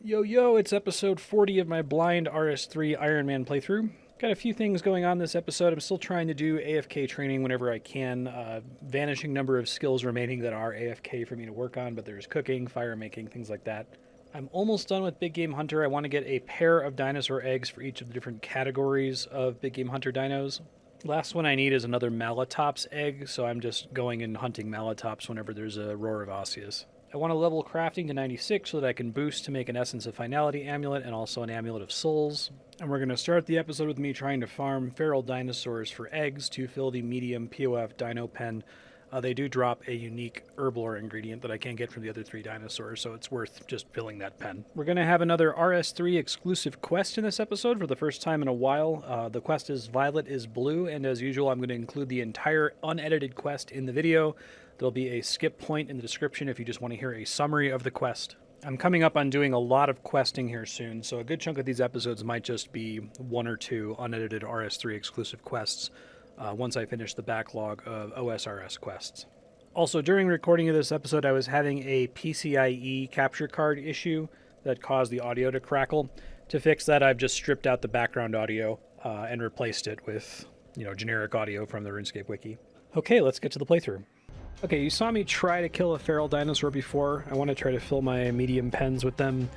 Yo, yo, it's episode 40 of my blind RS3 Ironman playthrough. Got a few things going on this episode. I'm still trying to do AFK training whenever I can. Vanishing number of skills remaining that are AFK for me to work on, but there's cooking, fire making, things like that. I'm almost done with Big Game Hunter. I want to get a pair of dinosaur eggs for each of the different categories of Big Game Hunter dinos. Last one I need is another Malatops egg, so I'm just going and hunting Malatops whenever there's a Roar of Osseous. I want to level crafting to 96 so that I can boost to make an Essence of Finality amulet and also an Amulet of Souls. And we're going to start the episode with me trying to farm feral dinosaurs for eggs to fill the medium POF dino pen. They do drop a unique herblore ingredient that I can't get from the other three dinosaurs, so it's worth just filling that pen. We're going to have another RS3 exclusive quest in this episode for the first time in a while. The quest is Violet is Blue, and as usual, I'm going to include the entire unedited quest in the video. There'll be a skip point in the description if you just want to hear a summary of the quest. I'm coming up on doing a lot of questing here soon, so a good chunk of these episodes might just be one or two unedited RS3 exclusive quests once I finish the backlog of OSRS quests. Also, during recording of this episode, I was having a PCIe capture card issue that caused the audio to crackle. To fix that, I've just stripped out the background audio and replaced it with, generic audio from the RuneScape wiki. Okay, let's get to the playthrough. Okay, you saw me try to kill a feral dinosaur before. I want to try to fill my medium pens with them.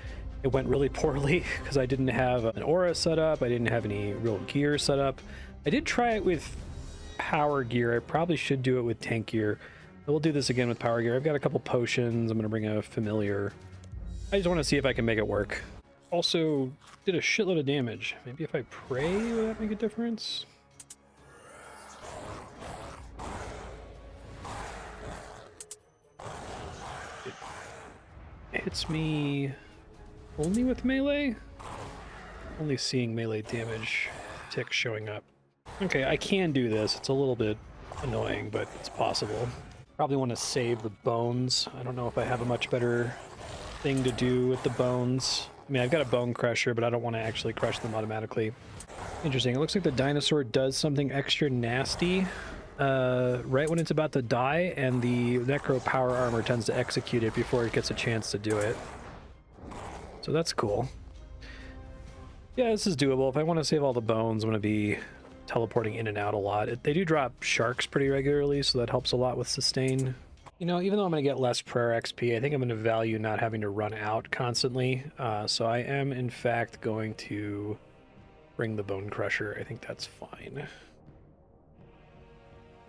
It went really poorly because I didn't have an aura set up. I didn't have any real gear set up. I did try it with power gear. I probably should do it with tank gear. But we'll do this again with power gear. I've got a couple potions. I'm going to bring a familiar. I just want to see if I can make it work. Also, did a shitload of damage. Maybe if I pray, will that make a difference? Hits me only with melee? Only seeing melee damage ticks showing up. Okay, I can do this. It's a little bit annoying, but it's possible. Probably want to save the bones. I don't know if I have a much better thing to do with the bones. I mean, I've got a bone crusher, but I don't want to actually crush them automatically. Interesting. It looks like the dinosaur does something extra nasty right when it's about to die, and the Necro Power Armor tends to execute it before it gets a chance to do it. So that's cool. Yeah, this is doable. If I want to save all the bones, I'm going to be teleporting in and out a lot. They do drop sharks pretty regularly, so that helps a lot with sustain. Even though I'm going to get less prayer XP, I think I'm going to value not having to run out constantly. So I am, in fact, going to bring the Bone Crusher. I think that's fine.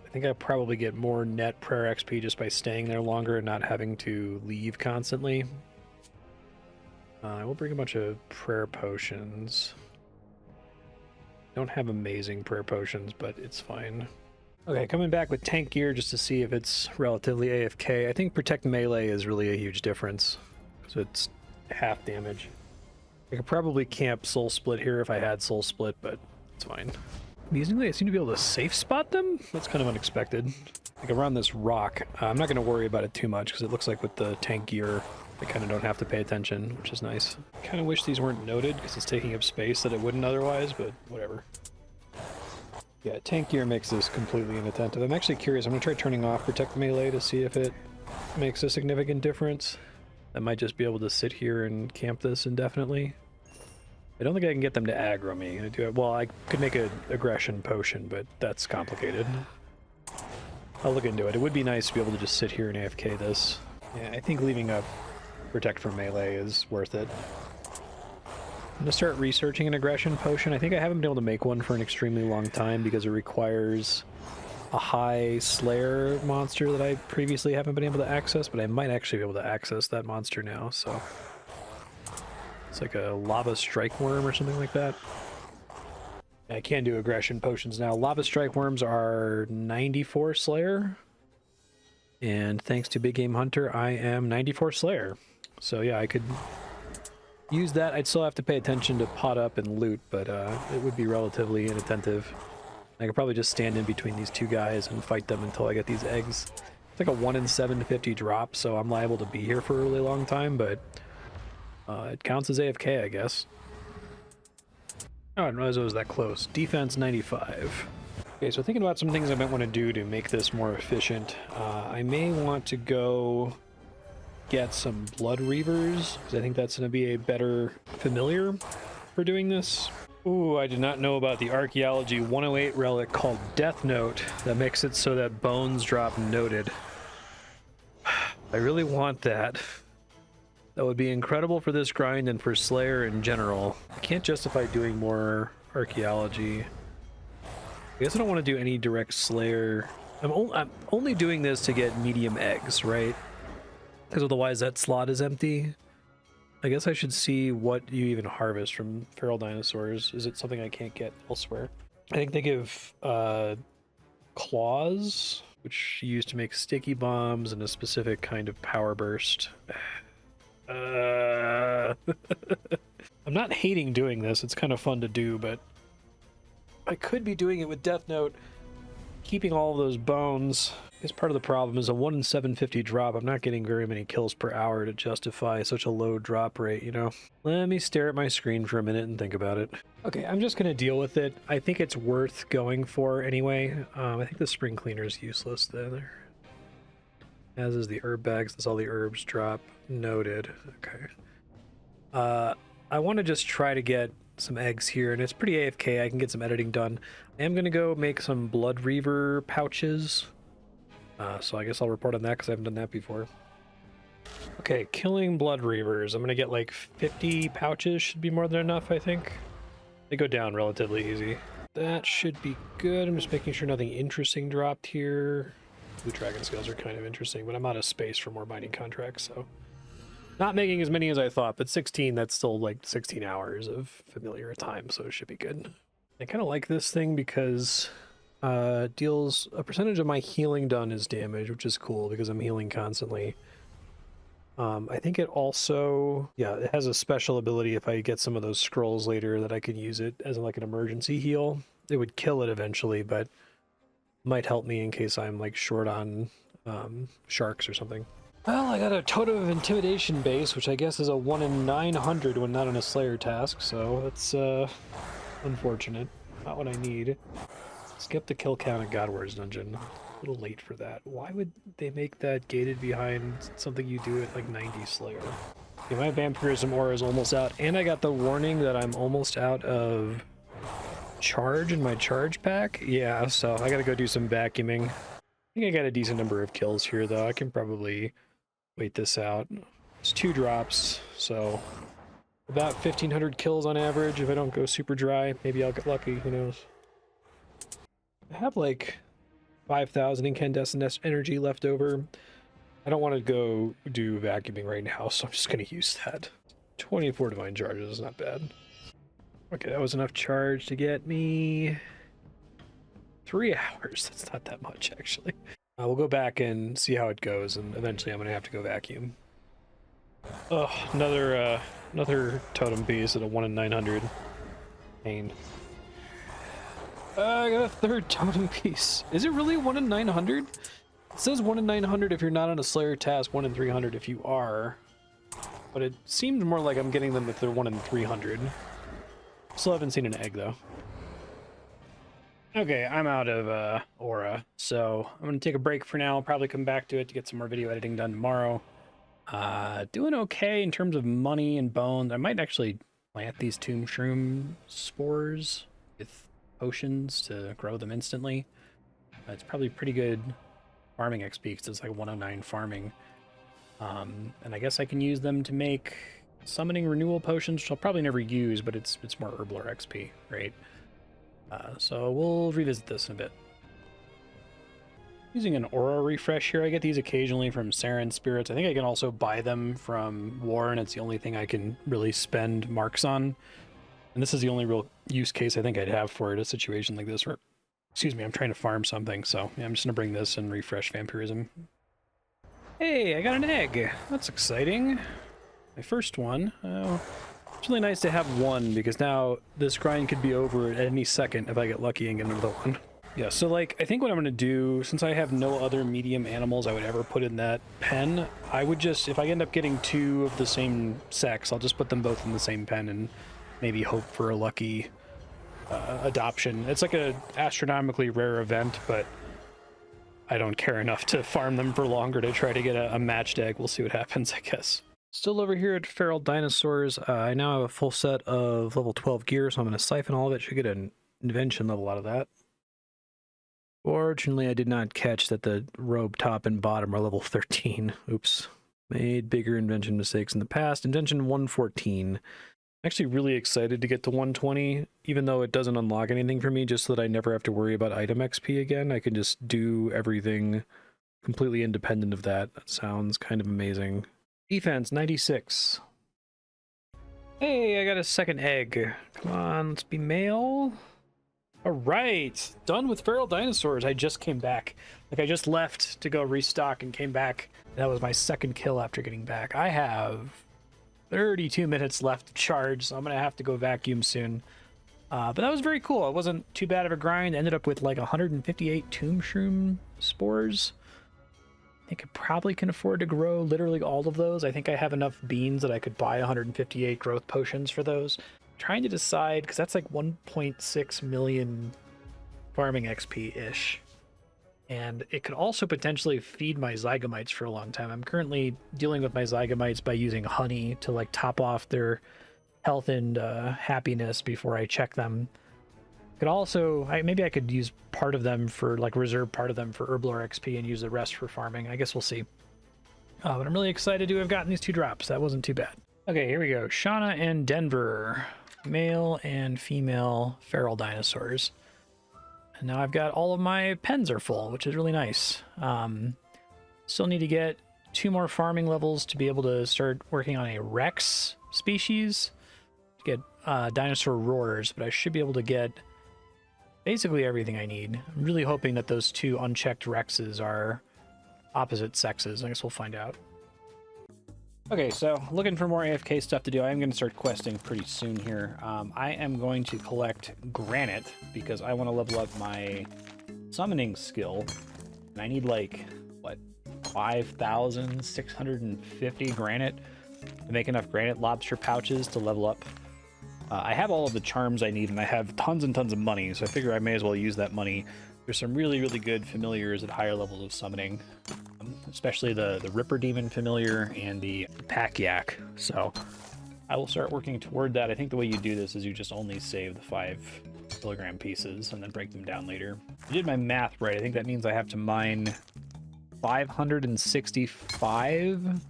I think I probably get more net prayer XP just by staying there longer and not having to leave constantly. I will bring a bunch of prayer potions. Don't have amazing prayer potions, but it's fine. Okay, coming back with tank gear just to see if it's relatively AFK. I think protect melee is really a huge difference because it's half damage. I could probably camp soul split here if I had soul split, but it's fine. Amazingly, I seem to be able to safe spot them. That's kind of unexpected. Like around this rock, I'm not going to worry about it too much because it looks like with the tank gear, I kind of don't have to pay attention, which is nice. Kind of wish these weren't noted because it's taking up space that it wouldn't otherwise, but whatever. Yeah, tank gear makes this completely inattentive. I'm actually curious. I'm going to try turning off protect melee to see if it makes a significant difference. I might just be able to sit here and camp this indefinitely. I don't think I can get them to aggro me. Well, I could make an aggression potion, but that's complicated. I'll look into it. It would be nice to be able to just sit here and AFK this. Yeah, I think leaving up protect from melee is worth it. I'm going to start researching an aggression potion. I think I haven't been able to make one for an extremely long time because it requires a high Slayer monster that I previously haven't been able to access, but I might actually be able to access that monster now, so... It's like a lava strike worm or something like that. I can do aggression potions now. Lava strike worms are 94 Slayer. And thanks to Big Game Hunter, I am 94 Slayer. So yeah, I could use that. I'd still have to pay attention to pot up and loot, but it would be relatively inattentive. I could probably just stand in between these two guys and fight them until I get these eggs. It's like a 1 in 750 drop, so I'm liable to be here for a really long time, but... it counts as AFK, I guess. Oh, I didn't realize it was that close. Defense 95. Okay, so thinking about some things I might want to do to make this more efficient. I may want to go get some Blood Reavers, because I think that's going to be a better familiar for doing this. Ooh, I did not know about the Archaeology 108 relic called Death Note that makes it so that bones drop noted. I really want that. That would be incredible for this grind and for Slayer in general. I can't justify doing more Archaeology. I guess I don't want to do any direct Slayer. I'm only doing this to get medium eggs, right? Because otherwise that slot is empty. I guess I should see what you even harvest from feral dinosaurs. Is it something I can't get elsewhere? I think they give claws, which you use to make sticky bombs and a specific kind of power burst. I'm not hating doing this. It's kind of fun to do, but I could be doing it with Death Note. Keeping all of those bones is part of the problem. Is a 1 in 750 drop. I'm not getting very many kills per hour to justify such a low drop rate, you know? Let me stare at my screen for a minute and think about it. Okay, I'm just going to deal with it. I think it's worth going for anyway. I think the spring cleaner is useless there. As is the herb bags. That's all the herbs drop. Noted. Okay. I want to just try to get some eggs here, and it's pretty AFK. I can get some editing done. I am going to go make some Blood Reaver pouches. So I guess I'll report on that because I haven't done that before. Okay, killing Blood Reavers. I'm going to get like 50 pouches. Should be more than enough, I think. They go down relatively easy. That should be good. I'm just making sure nothing interesting dropped here. Blue Dragon Scales are kind of interesting, but I'm out of space for more mining contracts, so... Not making as many as I thought, but 16, that's still like 16 hours of familiar time, so it should be good. I kind of like this thing because deals a percentage of my healing done is damage, which is cool because I'm healing constantly. I think it also, yeah, it has a special ability if I get some of those scrolls later that I could use it as like an emergency heal. It would kill it eventually, but might help me in case I'm like short on sharks or something. Well, I got a Totem of Intimidation base, which I guess is a 1 in 900 when not on a Slayer task, so that's unfortunate. Not what I need. Skip the kill count at Godward's dungeon. A little late for that. Why would they make that gated behind something you do at like 90 Slayer? Okay, my Vampirism aura is almost out, and I got the warning that I'm almost out of charge in my charge pack. Yeah, so I gotta go do some vacuuming. I think I got a decent number of kills here, though. I can probably wait this out. It's 2 drops, so about 1,500 kills on average if I don't go super dry. Maybe I'll get lucky, who knows. I have like 5,000 incandescent energy left over. I don't want to go do vacuuming right now, so I'm just going to use that. 24 divine charges is not bad. Okay, that was enough charge to get me 3 hours. That's not that much, actually. We'll go back and see how it goes, and eventually I'm going to have to go vacuum. Oh, another totem piece at a 1 in 900. Pain. I got a 3rd totem piece. Is it really 1 in 900? It says 1 in 900 if you're not on a Slayer task, 1 in 300 if you are. But it seemed more like I'm getting them if they're 1 in 300. Still haven't seen an egg, though. Okay, I'm out of aura, so I'm going to take a break for now. I'll probably come back to it to get some more video editing done tomorrow. Doing okay in terms of money and bones. I might actually plant these tomb shroom spores with potions to grow them instantly. It's probably pretty good farming XP because it's like 109 farming. And I guess I can use them to make summoning renewal potions, which I'll probably never use, but it's more Herbler XP, right? So we'll revisit this in a bit. Using an aura refresh here. I get these occasionally from Saren spirits. I think I can also buy them from War, and it's the only thing I can really spend marks on. And this is the only real use case I think I'd have for it, a situation like this where, excuse me, I'm trying to farm something. So yeah, I'm just gonna bring this and refresh Vampirism. Hey, I got an egg. That's exciting. My first one. It's really nice to have one because now this grind could be over at any second if I get lucky and get another one. Yeah, so like, I think what I'm going to do, since I have no other medium animals I would ever put in that pen, I would just, if I end up getting 2 of the same sex, I'll just put them both in the same pen and maybe hope for a lucky adoption. It's like a astronomically rare event, but I don't care enough to farm them for longer to try to get a matched egg. We'll see what happens, I guess. Still over here at Feral Dinosaurs, I now have a full set of level 12 gear, so I'm going to siphon all of it. Should get an invention level out of that. Fortunately, I did not catch that the robe top and bottom are level 13. Oops. Made bigger invention mistakes in the past. Invention 114. Actually really excited to get to 120, even though it doesn't unlock anything for me, just so that I never have to worry about item XP again. I can just do everything completely independent of that. That sounds kind of amazing. Defense, 96. Hey, I got a second egg. Come on, let's be male. All right, done with Feral Dinosaurs. I just came back. Like, I just left to go restock and came back. That was my second kill after getting back. I have 32 minutes left to charge, so I'm gonna have to go vacuum soon. But that was very cool. It wasn't too bad of a grind. I ended up with like 158 tomb shroom spores. I think I probably can afford to grow literally all of those. I think I have enough beans that I could buy 158 growth potions for those. I'm trying to decide, because that's like 1.6 million farming XP-ish. And it could also potentially feed my zygomites for a long time. I'm currently dealing with my zygomites by using honey to like top off their health and happiness before I check them. Could also, maybe I could use part of them for like reserve part of them for herblore XP and use the rest for farming. I guess we'll see. But I'm really excited to have gotten these 2 drops. That wasn't too bad. Okay, here we go. Shauna and Denver, male and female feral dinosaurs. And now I've got all of my pens are full, which is really nice. Still need to get 2 more farming levels to be able to start working on a Rex species to get dinosaur roars, but I should be able to get basically everything I need. I'm really hoping that those 2 unchecked Rexes are opposite sexes. I guess we'll find out. Okay, so looking for more AFK stuff to do. I am going to start questing pretty soon here. I am going to collect granite because I want to level up my summoning skill. And I need like, what, 5,650 granite to make enough granite lobster pouches to level up. I have all of the charms I need, and I have tons and tons of money, so I figure I may as well use that money. There's some really, really good familiars at higher levels of summoning, especially the Ripper Demon familiar and the Pack Yak. So I will start working toward that. I think the way you do this is you just only save the 5 kilogram pieces and then break them down later. I did my math right. I think that means I have to mine 565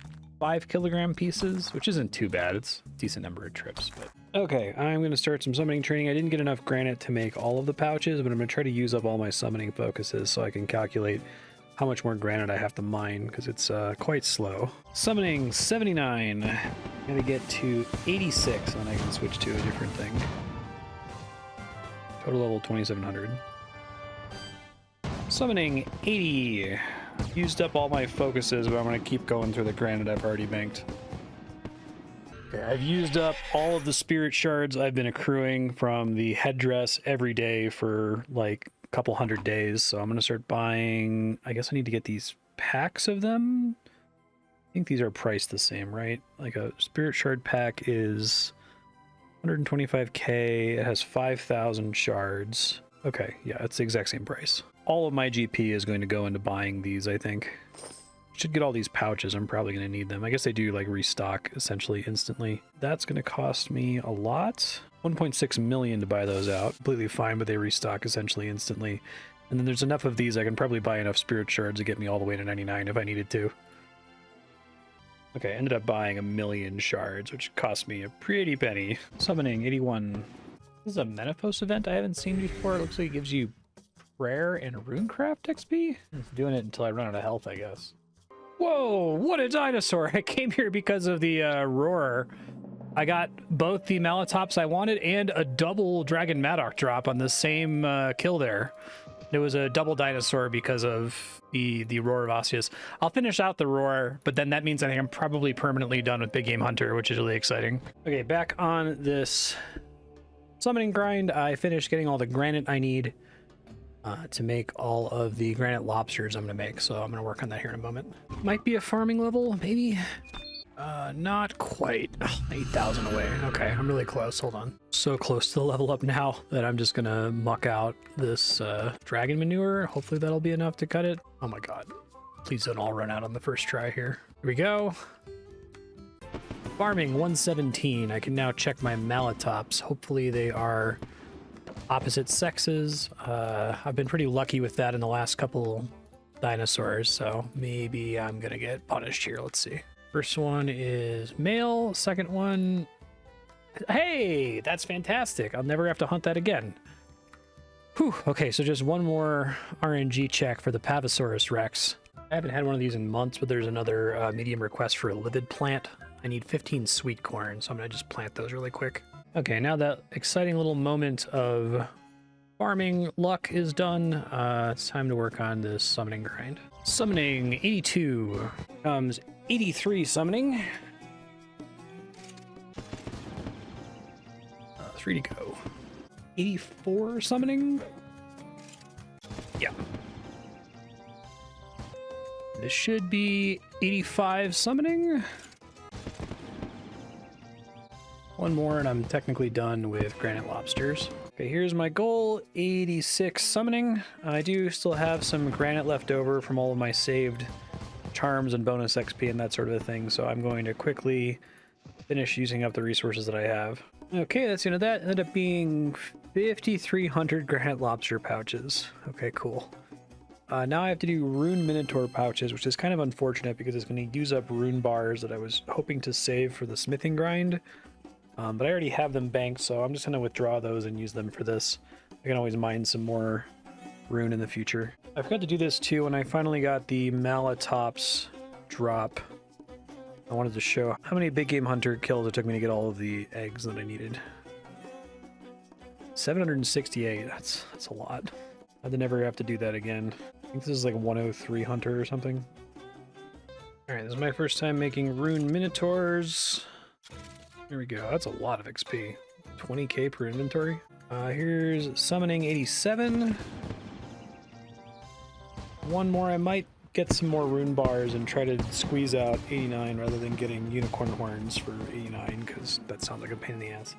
5 kilogram pieces, which isn't too bad. It's a decent number of trips, but okay, I'm going to start some summoning training. I didn't get enough granite to make all of the pouches, but I'm going to try to use up all my summoning focuses so I can calculate how much more granite I have to mine, because it's quite slow. Summoning 79. I'm going to get to 86, and then I can switch to a different thing. Total level 2700. Summoning 80. Used up all my focuses, but I'm going to keep going through the granite I've already banked. Okay, I've used up all of the spirit shards I've been accruing from the headdress every day for like a couple hundred days, so I'm going to start buying. I guess I need to get these packs of them. I think these are priced the same, right? Like a spirit shard pack is 125k. It has 5,000 shards. Okay, yeah, it's the exact same price. All of my GP is going to go into buying these, I think. Should get all these pouches. I'm probably going to need them. I guess they do like restock essentially instantly. That's going to cost me a lot. 1.6 million to buy those out. Completely fine, but they restock essentially instantly. And then there's enough of these, I can probably buy enough spirit shards to get me all the way to 99 if I needed to. Okay, I ended up buying 1 million shards, which cost me a pretty penny. Summoning 81. This is a Menopause event I haven't seen before. It looks like it gives you prayer and runecraft XP. Doing it until I run out of health, I guess. Whoa, what a dinosaur. I came here because of the roar. I got both the Malatops I wanted and a double Dragon Madoc drop on the same kill there. It was a double dinosaur because of the roar of Osseous. I'll finish out the roar, but then that means I think I'm probably permanently done with Big Game Hunter, which is really exciting. Okay, back on this summoning grind. I finished getting all the granite I need to make all of the granite lobsters I'm going to make, so I'm going to work on that here in a moment. Might be a farming level, maybe. Not quite. 8,000 away. Okay, I'm really close. Hold on. So close to the level up now that I'm just gonna muck out this dragon manure. Hopefully that'll be enough to cut it. Oh my god. Please don't all run out on the first try here. Here we go. Farming 117. I can now check my Malatops. Hopefully they are opposite sexes. I've been pretty lucky with that in the last couple dinosaurs, so maybe I'm gonna get punished here. Let's see. First one is male. Second one, hey, that's fantastic. I'll never have to hunt that again. Whew. Okay, so just one more RNG check for the Pavosaurus Rex. I haven't had one of these in months, but there's another medium request for a livid plant. I need 15 sweet corn, so I'm gonna just plant those really quick. Okay, now that exciting little moment of farming luck is done, it's time to work on this summoning grind. Summoning 82 comes 83 summoning. 3 to go. 84 summoning. Yeah. This should be 85 summoning. One more and I'm technically done with granite lobsters. Okay, here's my goal, 86 summoning. I do still have some granite left over from all of my saved charms and bonus XP and that sort of a thing, so I'm going to quickly finish using up the resources that I have. Okay, that's the end of that. Ended up being 5,300 granite lobster pouches. Okay, cool. Now I have to do rune minotaur pouches, which is kind of unfortunate because it's going to use up rune bars that I was hoping to save for the smithing grind. But I already have them banked, so I'm just going to withdraw those and use them for this. I can always mine some more rune in the future. I forgot to do this too when I finally got the Malatops drop. I wanted to show how many big game hunter kills it took me to get all of the eggs that I needed. 768, that's a lot. I'd never have to do that again. I think this is like 103 hunter or something. Alright, this is my first time making rune minotaurs. There we go, that's a lot of XP. 20k per inventory. Here's summoning 87. One more, I might get some more rune bars and try to squeeze out 89 rather than getting unicorn horns for 89, because that sounds like a pain in the ass.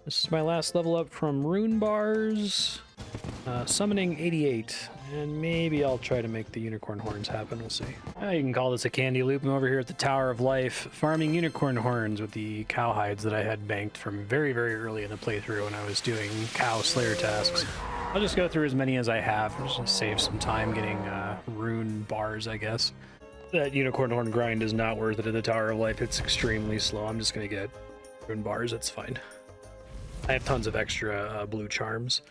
This is my last level up from rune bars. Summoning 88, and maybe I'll try to make the unicorn horns happen, we'll see. You can call this a candy loop. I'm over here at the Tower of Life farming unicorn horns with the cow hides that I had banked from very, very early in the playthrough when I was doing cow slayer tasks. I'll just go through as many as I have, just to save some time getting rune bars, I guess. That unicorn horn grind is not worth it at the Tower of Life. It's extremely slow. I'm just going to get rune bars, it's fine. I have tons of extra blue charms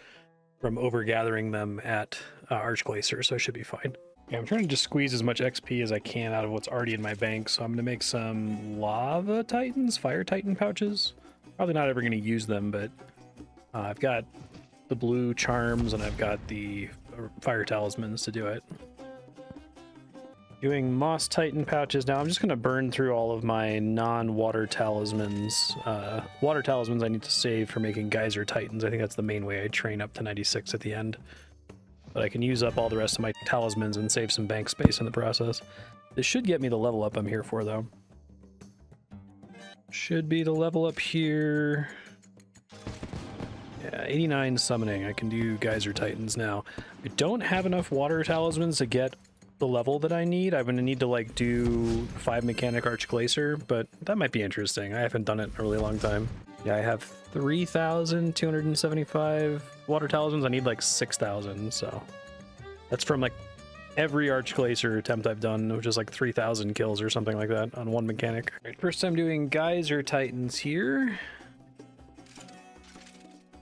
from overgathering them at Archglacier, so I should be fine. Yeah, I'm trying to just squeeze as much XP as I can out of what's already in my bank, so I'm going to make some lava titans, fire titan pouches. Probably not ever going to use them, but I've got the blue charms and I've got the fire talismans to do it. Doing moss titan pouches now. I'm just going to burn through all of my non-water talismans. Water talismans I need to save for making geyser titans. I think that's the main way I train up to 96 at the end. But I can use up all the rest of my talismans and save some bank space in the process. This should get me the level up I'm here for, though. Should be the level up here. Yeah, 89 summoning. I can do geyser titans now. I don't have enough water talismans to get the level that I need. I'm gonna need to like do 5 mechanic Archglacier, but that might be interesting. I haven't done it in a really long time. Yeah, I have 3,275 water talismans. I need like 6,000, so that's from like every Archglacier attempt I've done, which is like 3,000 kills or something like that on one mechanic. All right, first time doing geyser titans here.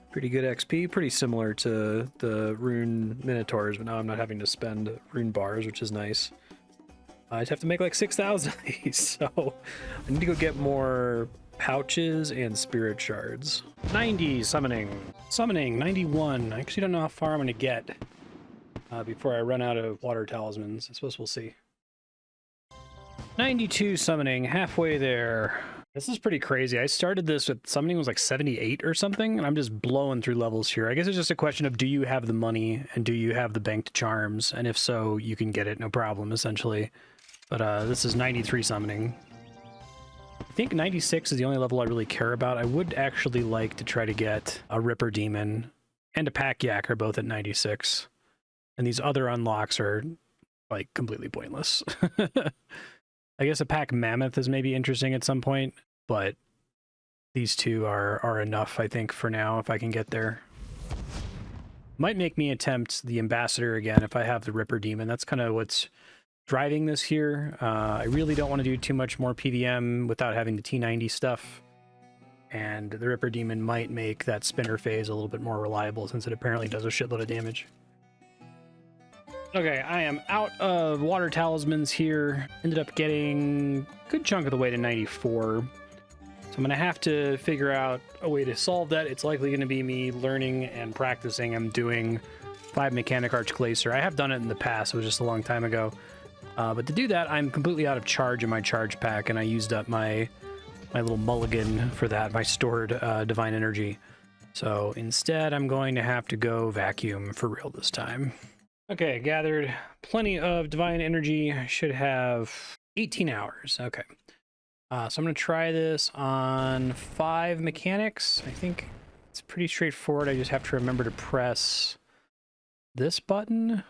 Pretty good XP, pretty similar to the rune minotaurs, but now I'm not having to spend rune bars, which is nice. I just have to make like 6,000 of these, so I need to go get more pouches and spirit shards. 90 summoning. Summoning, 91. I actually don't know how far I'm going to get before I run out of water talismans. I suppose we'll see. 92 summoning, halfway there. This is pretty crazy. I started this with summoning was like 78 or something, and I'm just blowing through levels here. I guess it's just a question of do you have the money and do you have the banked charms? And if so, you can get it, no problem, essentially. But this is 93 summoning. I think 96 is the only level I really care about. I would actually like to try to get a Ripper Demon and a Pack Yak are both at 96. And these other unlocks are like completely pointless. I guess a Pack Mammoth is maybe interesting at some point, but these two are enough, I think, for now, if I can get there. Might make me attempt the Ambassador again if I have the Ripper Demon. That's kind of what's driving this here. I really don't want to do too much more PVM without having the T90 stuff. And the Ripper Demon might make that spinner phase a little bit more reliable since it apparently does a shitload of damage. Okay, I am out of water talismans here. Ended up getting a good chunk of the way to 94. So I'm going to have to figure out a way to solve that. It's likely going to be me learning and practicing. I'm doing 5 Mechanic Arch Glacier. I have done it in the past. It was just a long time ago. But to do that, I'm completely out of charge in my charge pack, and I used up my little mulligan for that, my stored divine energy. So instead, I'm going to have to go vacuum for real this time. Okay, gathered plenty of divine energy. I should have 18 hours. Okay. So I'm going to try this on 5 mechanics. I think it's pretty straightforward. I just have to remember to press this button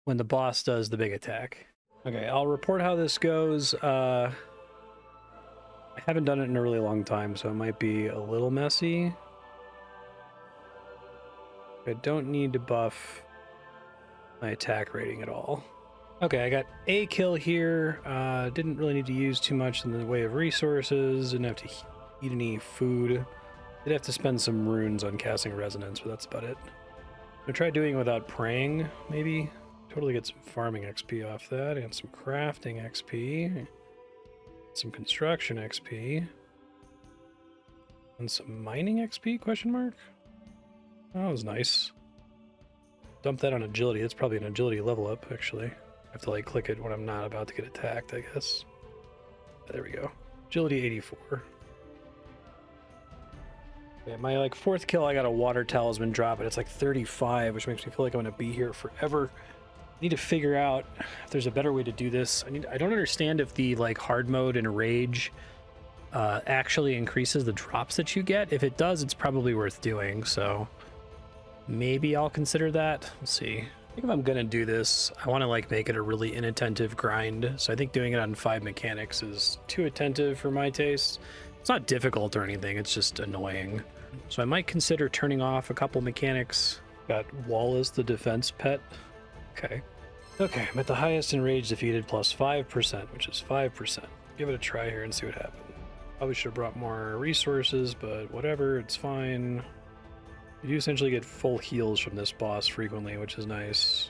when the boss does the big attack. Okay, I'll report how this goes. I haven't done it in a really long time, so it might be a little messy. I don't need to buff my attack rating at all. Okay, I got a kill here. Didn't really need to use too much in the way of resources. Didn't have to eat any food. Did have to spend some runes on casting resonance, but that's about it. I'm gonna try doing it without praying, maybe. Totally get some farming XP off that, and some crafting XP. Some construction XP. And some mining XP, question mark? That was nice. Dump that on agility. That's probably an agility level up, actually. I have to like click it when I'm not about to get attacked, I guess. There we go. Agility 84. Yeah, my like 4th kill, I got a water talisman drop, but it's like 35, which makes me feel like I'm gonna be here forever. I need to figure out if there's a better way to do this. I don't understand if the like hard mode and rage actually increases the drops that you get. If it does, it's probably worth doing, so maybe I'll consider that. We'll see. I think if I'm gonna do this, I want to like make it a really inattentive grind. So I think doing it on 5 mechanics is too attentive for my taste. It's not difficult or anything, it's just annoying. So I might consider turning off a couple mechanics. Got Wallace the defense pet. Okay, I'm at the highest in rage defeated plus 5%, which is 5%. Give it a try here and see what happens. Probably should have brought more resources, but whatever, it's fine. You do essentially get full heals from this boss frequently, which is nice.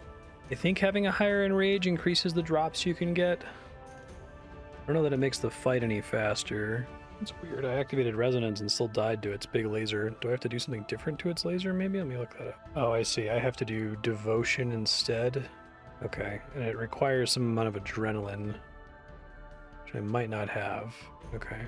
I think having a higher enrage increases the drops you can get. I don't know that it makes the fight any faster. It's weird. I activated resonance and still died to its big laser. Do I have to do something different to its laser? Maybe? Let me look that up. Oh, I see. I have to do devotion instead. Okay. And it requires some amount of adrenaline, which I might not have. Okay.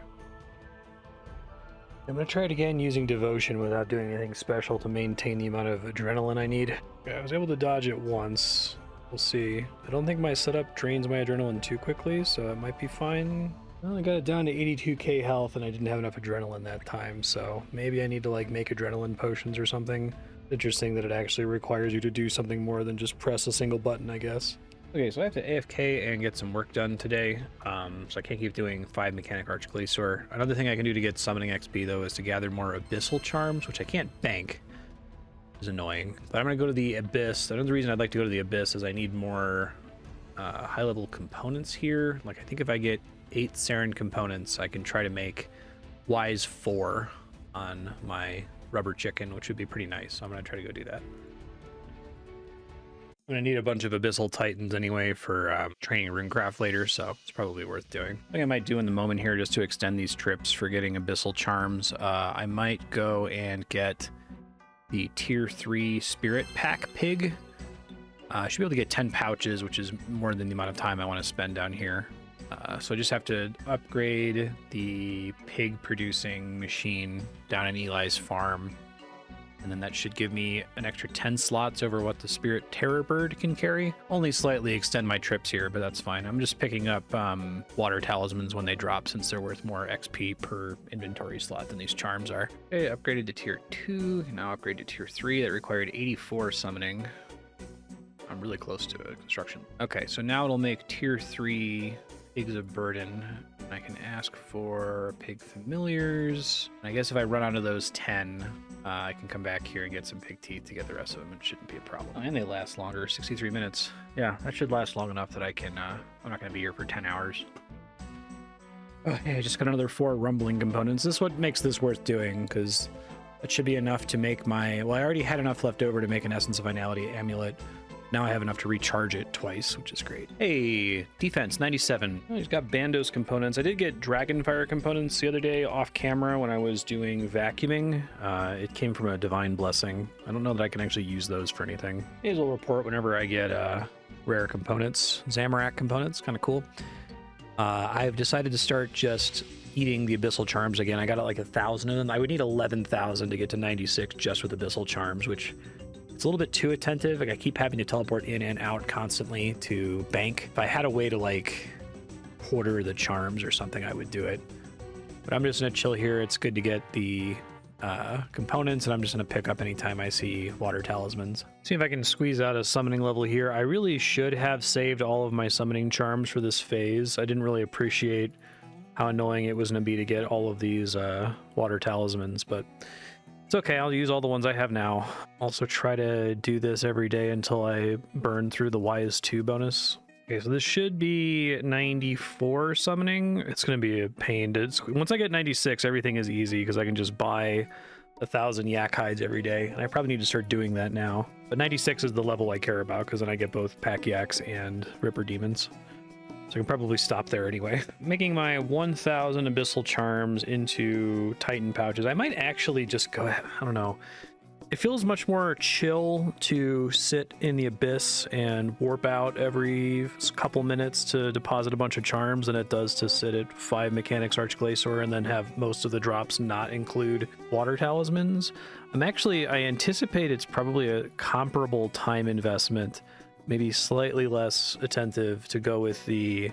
I'm going to try it again using devotion without doing anything special to maintain the amount of adrenaline I need. Okay, I was able to dodge it once. We'll see. I don't think my setup drains my adrenaline too quickly, so it might be fine. I only got it down to 82k health, and I didn't have enough adrenaline that time, so maybe I need to like make adrenaline potions or something. Interesting that it actually requires you to do something more than just press a single button, I guess. Okay, so I have to AFK and get some work done today, so I can't keep doing 5 Mechanic Arch Glacier. Another thing I can do to get summoning XP, though, is to gather more Abyssal Charms, which I can't bank, which is annoying. But I'm going to go to the Abyss. Another reason I'd like to go to the Abyss is I need more high-level components here. Like, I think if I get 8 Saren components, I can try to make Wise 4 on my Rubber Chicken, which would be pretty nice. So I'm going to try to go do that. I'm going to need a bunch of Abyssal Titans anyway for training Runecraft later, so it's probably worth doing. I think I might do in the moment here just to extend these trips for getting Abyssal Charms. I might go and get the Tier 3 Spirit Pack Pig. I should be able to get 10 pouches, which is more than the amount of time I want to spend down here. So I just have to upgrade the pig producing machine down in Eli's farm. And then that should give me an extra 10 slots over what the Spirit Terror Bird can carry. Only slightly extend my trips here, but that's fine. I'm just picking up water talismans when they drop since they're worth more XP per inventory slot than these charms are. Okay, upgraded to tier 2, now upgrade to tier 3. That required 84 summoning. I'm really close to construction. Okay, so now it'll make tier 3 Pigs of Burden. I can ask for Pig Familiars. I guess if I run out of those 10, I can come back here and get some Pig Teeth to get the rest of them. It shouldn't be a problem. Oh, and they last longer, 63 minutes. Yeah, that should last long enough that I can, I'm not going to be here for 10 hours. Okay, I just got another 4 rumbling components. This is what makes this worth doing, because it should be enough to make my... Well, I already had enough left over to make an Essence of Finality amulet. Now I have enough to recharge it twice, which is great. Hey, defense, 97. Oh, he's got Bandos components. I did get Dragonfire components the other day off camera when I was doing vacuuming. It came from a Divine Blessing. I don't know that I can actually use those for anything. Here's a report whenever I get rare components. Zamorak components, kind of cool. I've decided to start just eating the Abyssal Charms again. I got like 1,000 of them. I would need 11,000 to get to 96 just with Abyssal Charms, which... It's a little bit too attentive. Like I keep having to teleport in and out constantly to bank. If I had a way to like hoarder the charms or something, I would do it. But I'm just gonna chill here. It's good to get the components, and I'm just gonna pick up anytime I see water talismans. See if I can squeeze out a summoning level here. I really should have saved all of my summoning charms for this phase. I didn't really appreciate how annoying it was gonna be to get all of these water talismans, but it's okay, I'll use all the ones I have now. Also try to do this every day until I burn through the Wise 2 bonus. Okay, so this should be 94 summoning. It's going to be a pain to... Once I get 96, everything is easy because I can just buy 1,000 yak hides every day. And I probably need to start doing that now. But 96 is the level I care about because then I get both pack yaks and Ripper Demons. So I can probably stop there anyway. Making my 1,000 Abyssal Charms into Titan pouches. I might actually just go ahead, I don't know. It feels much more chill to sit in the Abyss and warp out every couple minutes to deposit a bunch of charms than it does to sit at 5 Mechanics Archglacior and then have most of the drops not include water talismans. I anticipate it's probably a comparable time investment, maybe slightly less attentive to go with the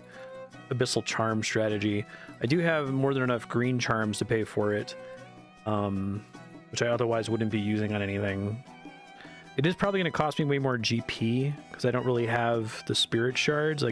Abyssal Charm strategy. I do have more than enough green charms to pay for it, which I otherwise wouldn't be using on anything. It is probably going to cost me way more GP because I don't really have the Spirit Shards. I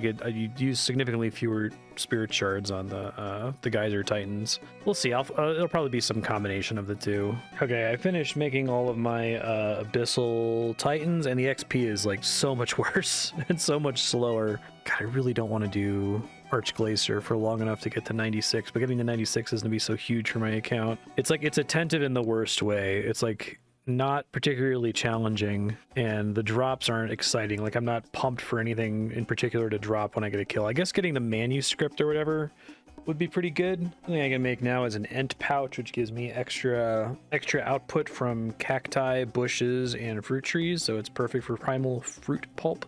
use significantly fewer Spirit Shards on the Geyser Titans. We'll see. It'll probably be some combination of the two. Okay, I finished making all of my Abyssal Titans, and the XP is like so much worse and so much slower. God, I really don't want to do Archglacier for long enough to get to 96, but getting to 96 is going to be so huge for my account. It's like it's attentive in the worst way. It's like not particularly challenging, and the drops aren't exciting. Like I'm not pumped for anything in particular to drop when I get a kill. I guess getting the manuscript or whatever would be pretty good. The thing I can make now is an Ent pouch, which gives me extra output from cacti, bushes, and fruit trees, so it's perfect for primal fruit pulp.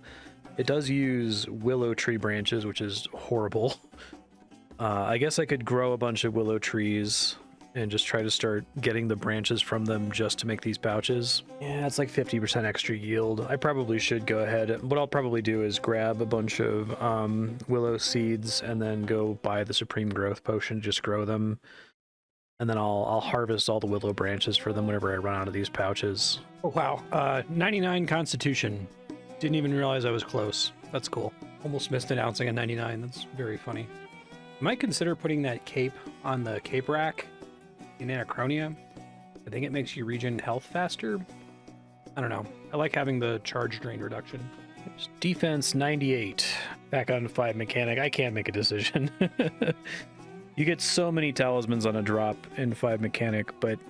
It does use willow tree branches, which is horrible. I guess I could grow a bunch of willow trees and just try to start getting the branches from them just to make these pouches. Yeah, it's like 50% extra yield. I probably should go ahead. What I'll probably do is grab a bunch of willow seeds and then go buy the Supreme Growth Potion, just grow them. And then I'll harvest all the willow branches for them whenever I run out of these pouches. Oh, wow. 99 Constitution. Didn't even realize I was close. That's cool. Almost missed announcing a 99. That's very funny. I might consider putting that cape on the cape rack in Anachronia. I think it makes you regen health faster. I don't know. I like having the charge drain reduction. Defense 98. Back on 5 mechanic. I can't make a decision. You get so many talismans on a drop in 5 mechanic, but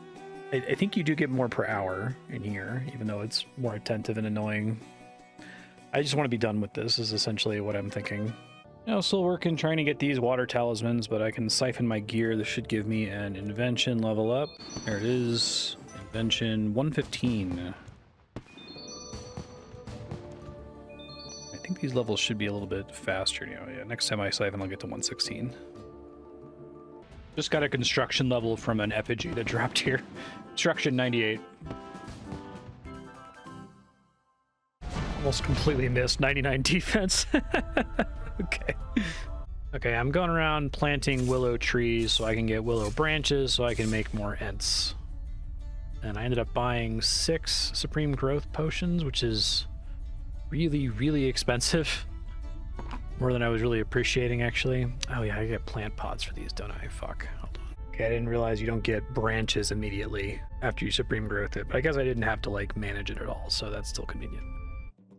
I think you do get more per hour in here, even though it's more attentive and annoying. I just want to be done with this, is essentially what I'm thinking. Still working trying to get these water talismans, but I can siphon my gear. This should give me an invention level up. There it is. Invention 115. I think these levels should be a little bit faster. Yeah, next time I siphon, I'll get to 116. Just got a construction level from an effigy that dropped here. Construction 98. Almost completely missed 99 defense. Okay. Okay, I'm going around planting willow trees so I can get willow branches so I can make more Ents. And I ended up buying 6 Supreme Growth Potions, which is really, really expensive. More than I was really appreciating, actually. Oh yeah, I get plant pods for these, don't I? Fuck. Hold on. Okay, I didn't realize you don't get branches immediately after you Supreme Growth it, but I guess I didn't have to, like, manage it at all, so that's still convenient.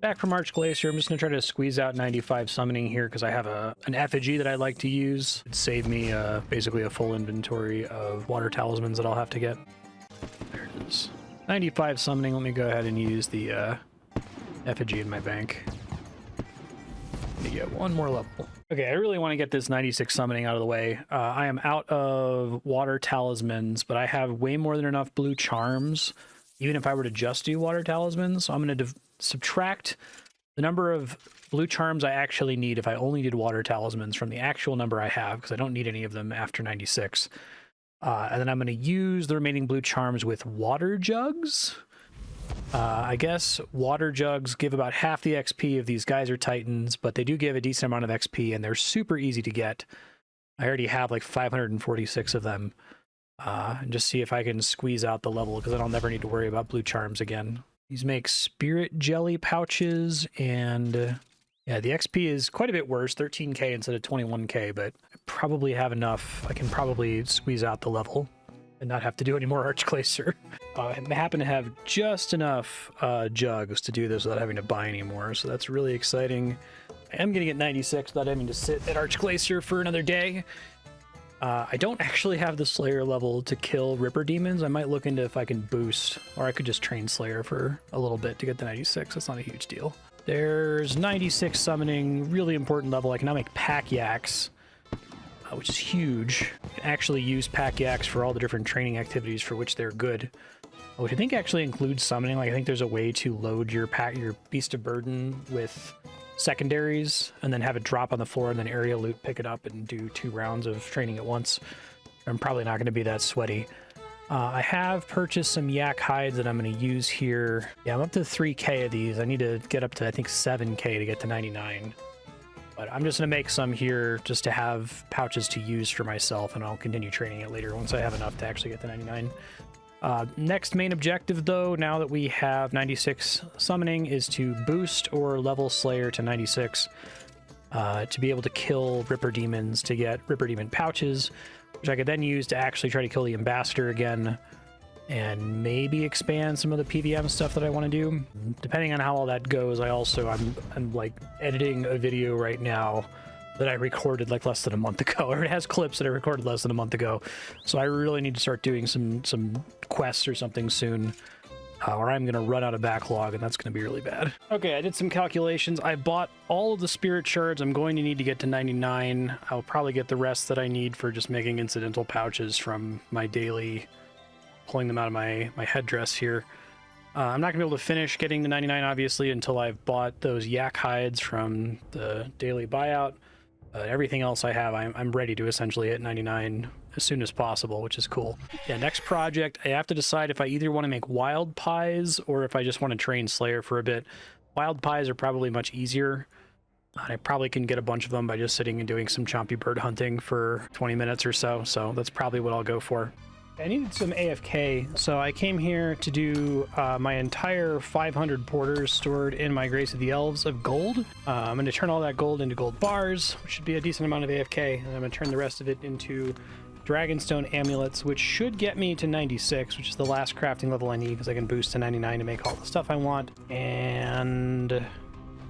Back from Arch Glacier, I'm just going to try to squeeze out 95 summoning here because I have an effigy that I'd like to use. It'd save me basically a full inventory of water talismans that I'll have to get. There it is. 95 summoning. Let me go ahead and use the effigy in my bank. To get one more level. Okay, I really want to get this 96 summoning out of the way. I am out of water talismans, but I have way more than enough blue charms, even if I were to just do water talismans. So I'm going to subtract the number of blue charms I actually need if I only did water talismans from the actual number I have, because I don't need any of them after 96. And then I'm going to use the remaining blue charms with water jugs. I guess water jugs give about half the XP of these geyser titans, but they do give a decent amount of XP, and they're super easy to get. I already have like 546 of them. And just see if I can squeeze out the level, because then I'll never need to worry about blue charms again. These make spirit jelly pouches, and yeah, the XP is quite a bit worse, 13k instead of 21k, but I probably have enough. I can probably squeeze out the level and not have to do any more Arch Glacier. I happen to have just enough jugs to do this without having to buy any more, so that's really exciting. I am going to get 96 without having to sit at Arch Glacier for another day. I don't actually have the Slayer level to kill Ripper Demons. I might look into if I can boost, or I could just train Slayer for a little bit to get the 96. That's not a huge deal. There's 96 summoning, really important level. I can now make Pack Yaks, which is huge. You can actually use Pack Yaks for all the different training activities for which they're good, which I think actually includes summoning. Like, I think there's a way to load your Beast of Burden with secondaries and then have it drop on the floor and then area loot, pick it up, and do 2 rounds of training at once. I'm probably not going to be that sweaty. I have purchased some yak hides that I'm going to use here. Yeah, I'm up to 3k of these. I need to get up to, I think, 7k to get to 99. But I'm just going to make some here just to have pouches to use for myself, and I'll continue training it later once I have enough to actually get to 99. Next main objective, though, now that we have 96 summoning, is to boost or level Slayer to 96 to be able to kill Ripper Demons to get Ripper Demon pouches, which I could then use to actually try to kill the Ambassador again and maybe expand some of the PVM stuff that I want to do. Depending on how all that goes, I'm like editing a video right now that I recorded like less than a month ago, or it has clips that I recorded less than a month ago. So I really need to start doing some quests or something soon, or I'm going to run out of backlog, and that's going to be really bad. Okay, I did some calculations. I bought all of the spirit shards I'm going to need to get to 99. I'll probably get the rest that I need for just making incidental pouches from my daily, pulling them out of my headdress here. I'm not going to be able to finish getting to 99, obviously, until I've bought those yak hides from the daily buyout. Everything else I have, I'm ready to essentially hit 99 as soon as possible, which is cool. Yeah, next project, I have to decide if I either want to make wild pies or if I just want to train Slayer for a bit. Wild pies are probably much easier. I probably can get a bunch of them by just sitting and doing some chompy bird hunting for 20 minutes or so, so that's probably what I'll go for. I needed some AFK, so I came here to do my entire 500 porters stored in my Grace of the Elves of gold. I'm going to turn all that gold into gold bars, which should be a decent amount of AFK, and I'm going to turn the rest of it into Dragonstone amulets, which should get me to 96, which is the last crafting level I need, because I can boost to 99 to make all the stuff I want, and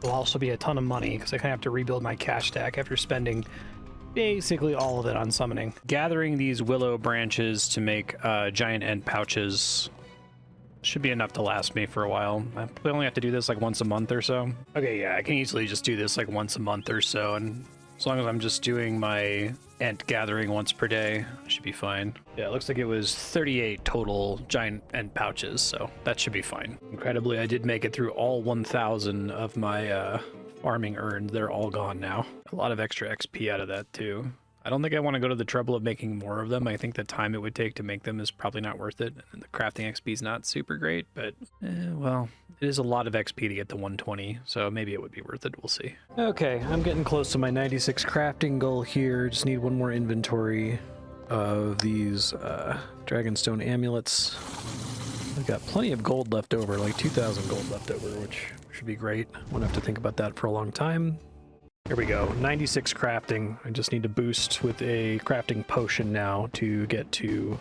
will also be a ton of money, because I kind of have to rebuild my cash stack after spending basically all of it on summoning. Gathering these willow branches to make giant end pouches should be enough to last me for a while. I probably only have to do this like once a month or so. Okay, yeah, I can easily just do this like once a month or so, and as long as I'm just doing my ant gathering once per day, I should be fine. Yeah, it looks like it was 38 total giant ant pouches, so that should be fine. Incredibly, I did make it through all 1,000 of my farming earned. They're all gone now. A lot of extra XP out of that too. I don't think I want to go to the trouble of making more of them. I think the time it would take to make them is probably not worth it. And the crafting XP is not super great, but well, it is a lot of XP to get to 120, so maybe it would be worth it. We'll see. Okay, I'm getting close to my 96 crafting goal here. Just need one more inventory of these Dragonstone amulets. I've got plenty of gold left over, like 2,000 gold left over, which should be great. Won't have to think about that for a long time. Here we go, 96 crafting. I just need to boost with a crafting potion now to get to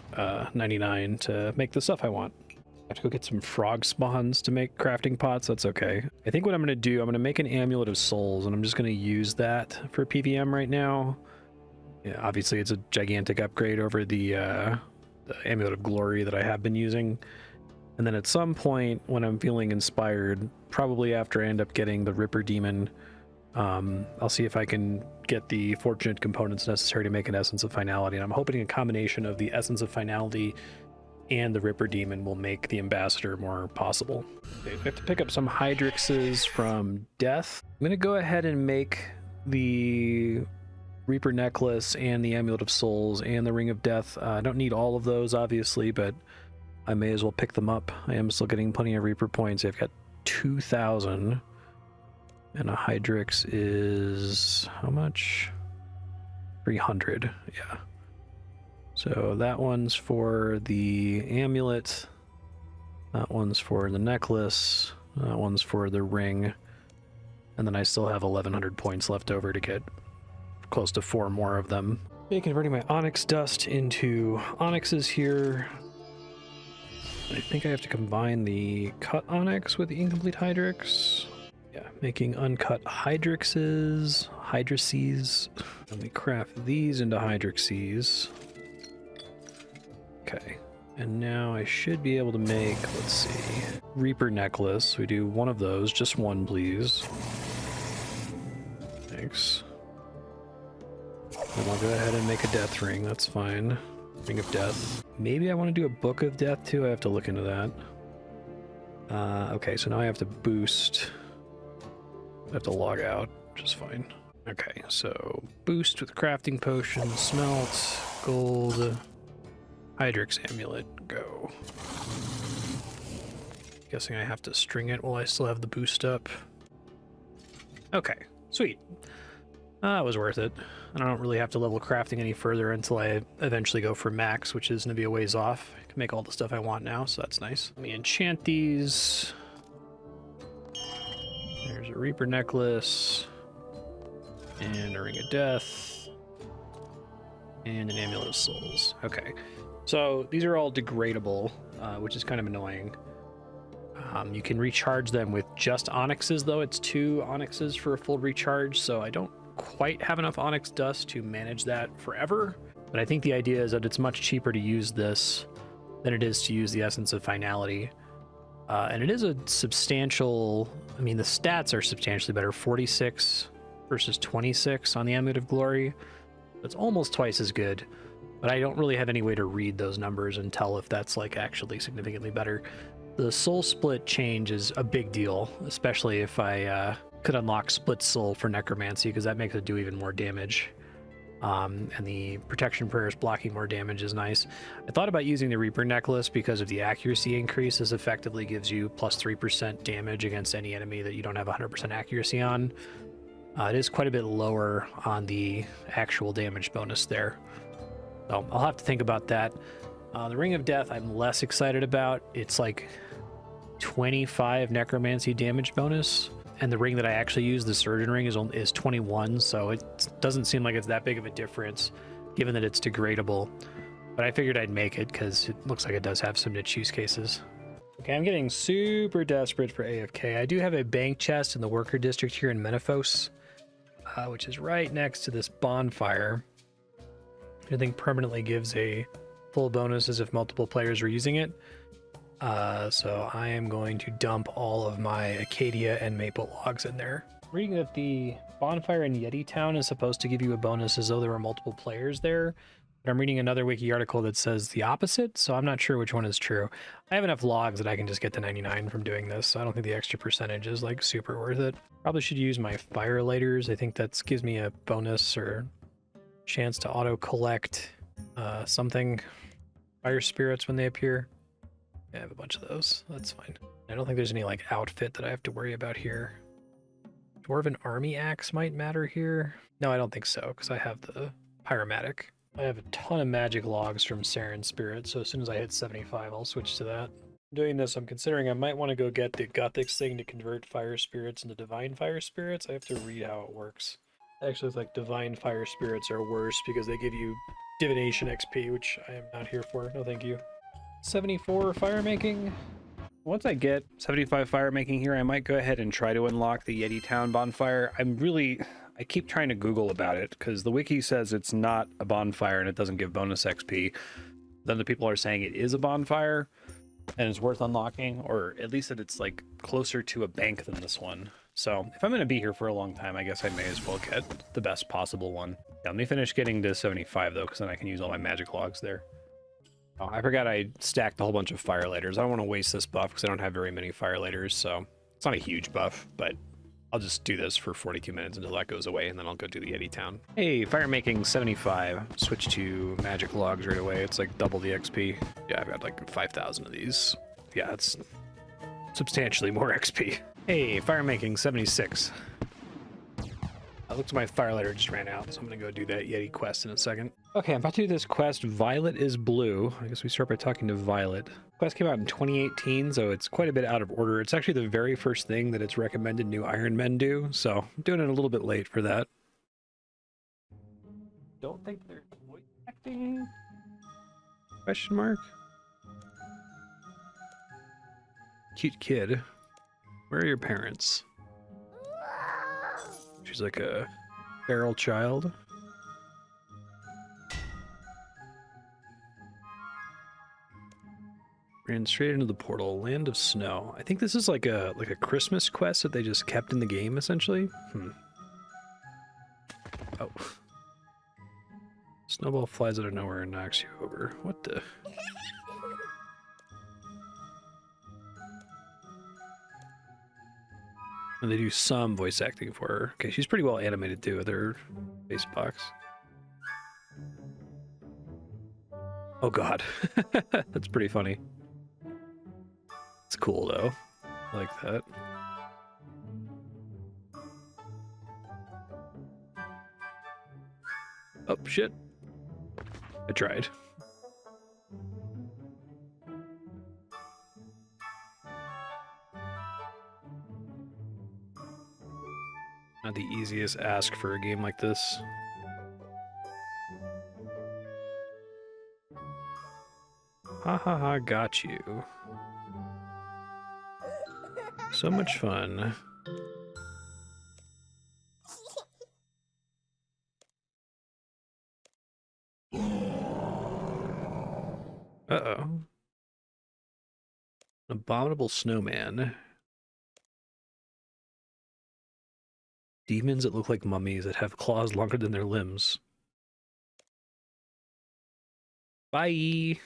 99 to make the stuff I want. I have to go get some frog spawns to make crafting pots. That's okay. I think what I'm going to do, I'm going to make an amulet of souls, and I'm just going to use that for PVM right now. Yeah, obviously, it's a gigantic upgrade over the amulet of glory that I have been using. And then at some point, when I'm feeling inspired, probably after I end up getting the Ripper Demon, I'll see if I can get the fortunate components necessary to make an Essence of Finality. And I'm hoping a combination of the Essence of Finality and the Ripper Demon will make the Ambassador more possible. Okay, we have to pick up some Hydrixes from Death. I'm going to go ahead and make the Reaper Necklace and the Amulet of Souls and the Ring of Death. I don't need all of those, obviously, but I may as well pick them up. I am still getting plenty of Reaper points. I've got 2,000. And a Hydrix is how much? 300, yeah. So that one's for the amulet. That one's for the necklace. That one's for the ring. And then I still have 1,100 points left over to get close to 4 more of them. Okay, converting my onyx dust into onyxes here. I think I have to combine the cut onyx with the incomplete Hydrix. Yeah, making uncut Hydrixes, Hydrices. Let me craft these into Hydrixes. Okay, and now I should be able to make, let's see, Reaper Necklace. We do one of those, just one, please. Thanks. And I'll go ahead and make a Death Ring, that's fine. Ring of Death. Maybe I want to do a Book of Death too, I have to look into that. Okay, so now I have to boost. I have to log out, which is fine. Okay, so boost with crafting potion, smelt, gold, Hydrix amulet, go. Guessing I have to string it while I still have the boost up. Okay, sweet. That was worth it. I don't really have to level crafting any further until I eventually go for max, which is going to be a ways off. I can make all the stuff I want now, so that's nice. Let me enchant these. There's a Reaper Necklace, and a Ring of Death, and an Amulet of Souls. Okay, so these are all degradable, which is kind of annoying. You can recharge them with just onyxes, though. It's 2 onyxes for a full recharge, so I don't quite have enough onyx dust to manage that forever. But I think the idea is that it's much cheaper to use this than it is to use the Essence of Finality. And it is a substantial, I mean, the stats are substantially better, 46 versus 26 on the Amulet of Glory. It's almost twice as good, but I don't really have any way to read those numbers and tell if that's like actually significantly better. The soul split change is a big deal, especially if I could unlock split soul for necromancy, because that makes it do even more damage. And the protection prayers blocking more damage is nice. I thought about using the Reaper Necklace because of the accuracy increase. This effectively gives you plus 3% damage against any enemy that you don't have 100% accuracy on. It is quite a bit lower on the actual damage bonus there. So I'll have to think about that. The Ring of Death I'm less excited about. It's like 25 necromancy damage bonus. And the ring that I actually use, the Surgeon Ring, is 21, so it doesn't seem like it's that big of a difference, given that it's degradable. But I figured I'd make it, because it looks like it does have some niche use cases. Okay, I'm getting super desperate for AFK. I do have a bank chest in the Worker District here in Menaphos, which is right next to this bonfire. I think permanently gives a full bonus as if multiple players were using it. So I am going to dump all of my Acacia and maple logs in there. Reading that the bonfire in Yeti Town is supposed to give you a bonus as though there were multiple players there, but I'm reading another wiki article that says the opposite, so I'm not sure which one is true. I have enough logs that I can just get to 99 from doing this, so I don't think the extra percentage is like super worth it. Probably should use my fire lighters. I think that gives me a bonus, or chance to auto collect something fire spirits when they appear. I have a bunch of those. That's fine. I don't think there's any like outfit that I have to worry about here. Dwarven army axe might matter here. No, I don't think so, because I have the pyromatic. I have a ton of magic logs from Saren Spirit, so as soon as I hit 75, I'll switch to that. Doing this, I'm considering I might want to go get the Guthix thing to convert fire spirits into divine fire spirits. I have to read how it works. Actually, it's like divine fire spirits are worse because they give you divination XP, which I am not here for. No, thank you. 74 fire making. Once I get 75 fire making here, I might go ahead and try to unlock the Yeti Town bonfire. I keep trying to Google about it because the wiki says it's not a bonfire and it doesn't give bonus XP. Then the people are saying it is a bonfire and it's worth unlocking, or at least that it's like closer to a bank than this one. So if I'm going to be here for a long time, I guess I may as well get the best possible one. Yeah, let me finish getting to 75 though, because then I can use all my magic logs there. Oh, I forgot I stacked a whole bunch of fire lighters. I don't want to waste this buff because I don't have very many fire lighters, so it's not a huge buff, but I'll just do this for 42 minutes until that goes away, and then I'll go do the Yeti Town. Hey, fire making 75. Switch to magic logs right away. It's like double the XP. Yeah, I've got like 5,000 of these. Yeah, it's substantially more XP. Hey, fire making 76. It looks like my fire lighter just ran out, so I'm gonna go do that Yeti quest in a second. Okay, I'm about to do this quest, Violet is Blue. I guess we start by talking to Violet. Quest came out in 2018, so it's quite a bit out of order. It's actually the very first thing that it's recommended new Ironmen do, so I'm doing it a little bit late for that. Don't think they're voice acting? Question mark? Cute kid. Where are your parents? She's like a feral child. Ran straight into the portal, Land of Snow. I think this is like a Christmas quest that they just kept in the game, essentially. Oh. Snowball flies out of nowhere and knocks you over. What the? And they do some voice acting for her. Okay, she's pretty well animated too with her face box. Oh god. That's pretty funny. It's cool though. I like that. Oh shit. I tried. Not the easiest ask for a game like this. Ha ha ha, got you. So much fun. Uh-oh. Abominable snowman. Demons that look like mummies that have claws longer than their limbs. Bye!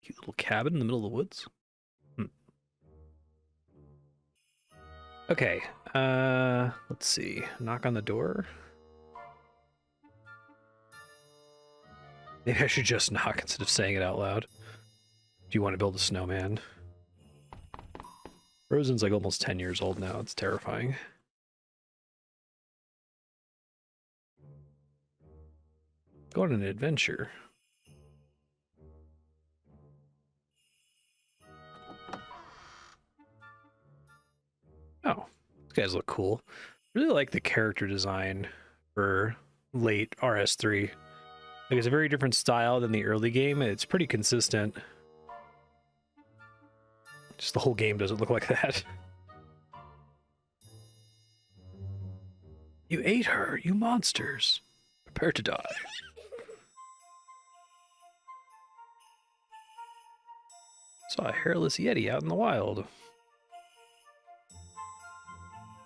Cute little cabin in the middle of the woods. Okay, let's see. Knock on the door. Maybe I should just knock instead of saying it out loud. Do you want to build a snowman? Rosen's like almost 10 years old now. It's terrifying. Go on an adventure. Oh, these guys look cool. Really like the character design for late RS3. Like, it's a very different style than the early game. It's pretty consistent. Just the whole game doesn't look like that. You ate her, you monsters. Prepare to die. Saw a hairless yeti out in the wild.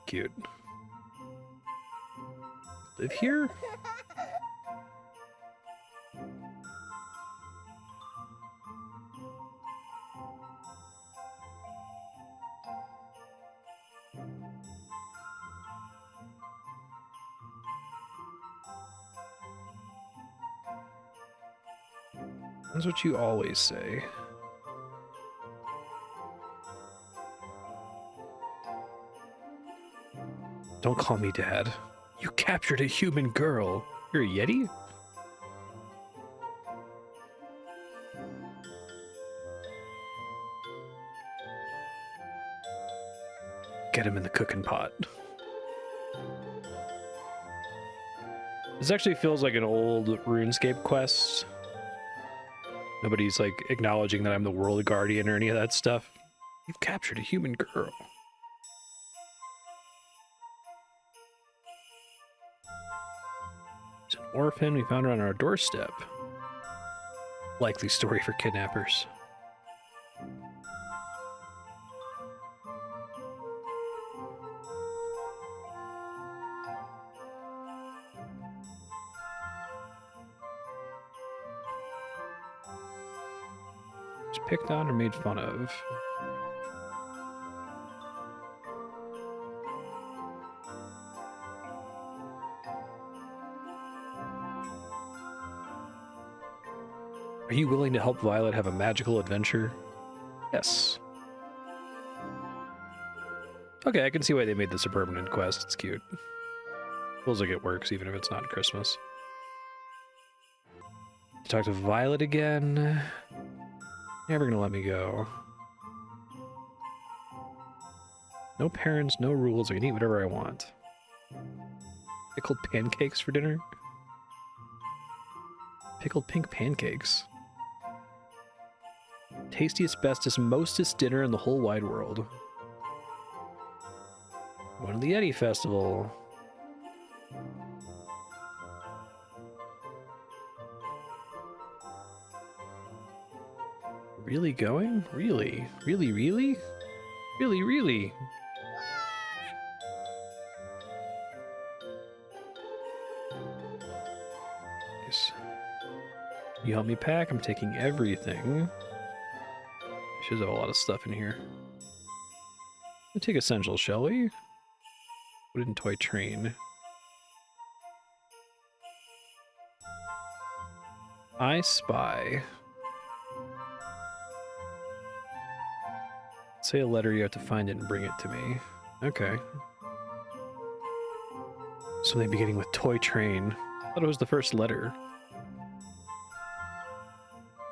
Cute. Live here? That's what you always say. Don't call me Dad. You captured a human girl. You're a Yeti? Get him in the cooking pot. This actually feels like an old RuneScape quest. Nobody's like acknowledging that I'm the world guardian or any of that stuff. You've captured a human girl. She's an orphan. We found her on our doorstep. Likely story for kidnappers. Just picked on or made fun of. Are you willing to help Violet have a magical adventure? Yes. Okay, I can see why they made this a permanent quest. It's cute. Feels like it works even if it's not Christmas. Talk to Violet again. Never gonna let me go. No parents, no rules. I can eat whatever I want. Pickled pancakes for dinner? Pickled pink pancakes. Tastiest, bestest, mostest dinner in the whole wide world. Going to the Yeti Festival. Really going? Really? Really, really? Really, really? Nice. You help me pack? I'm taking everything. Should have a lot of stuff in here. We'll take essentials, shall we? Wooden toy train. I spy. Say a letter, you have to find it and bring it to me. Okay. So they'd be getting with toy train. I thought it was the first letter.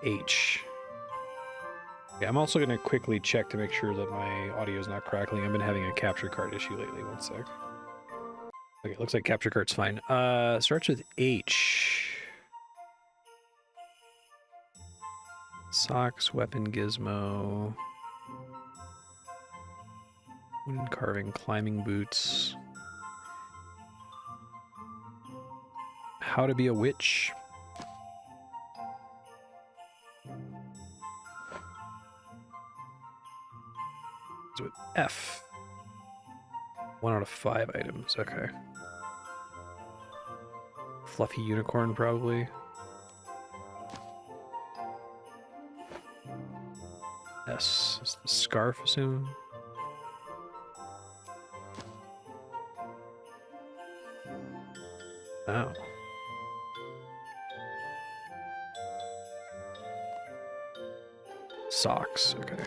H. Okay, I'm also going to quickly check to make sure that my audio is not crackling. I've been having a capture card issue lately. One sec. Okay, looks like capture card's fine. Starts with H. Socks, weapon, gizmo. Wooden carving, climbing boots. How to be a witch. So with F. 1 out of 5 items, okay. Fluffy unicorn, probably. S. Is the scarf, assume? Oh. Socks, okay.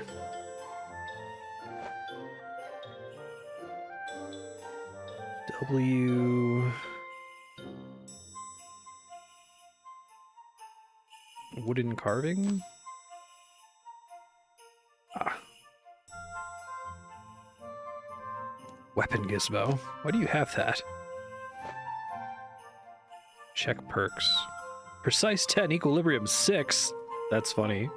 W. Wooden carving? Ah. Weapon gizmo. Why do you have that? Check perks. Precise 10, equilibrium 6. That's funny.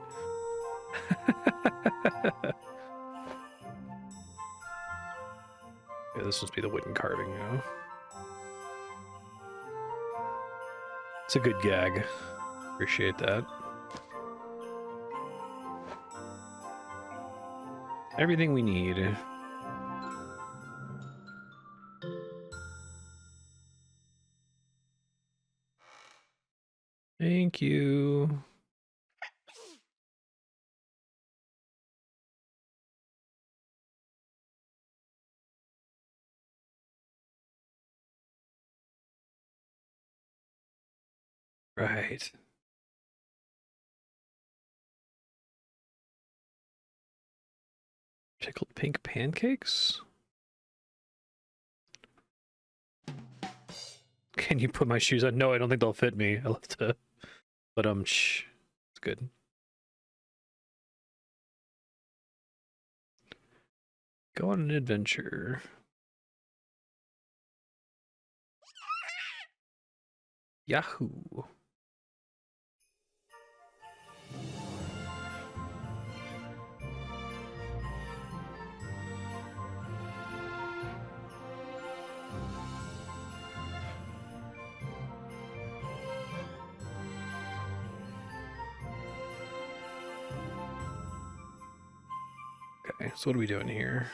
Yeah, this must be the wooden carving now. It's a good gag. Appreciate that. Everything we need. Thank you. Right. Pickled pink pancakes? Can you put my shoes on? No, I don't think they'll fit me. I'll have to. But shh. It's good. Go on an adventure. Yahoo. Okay, so what are we doing here?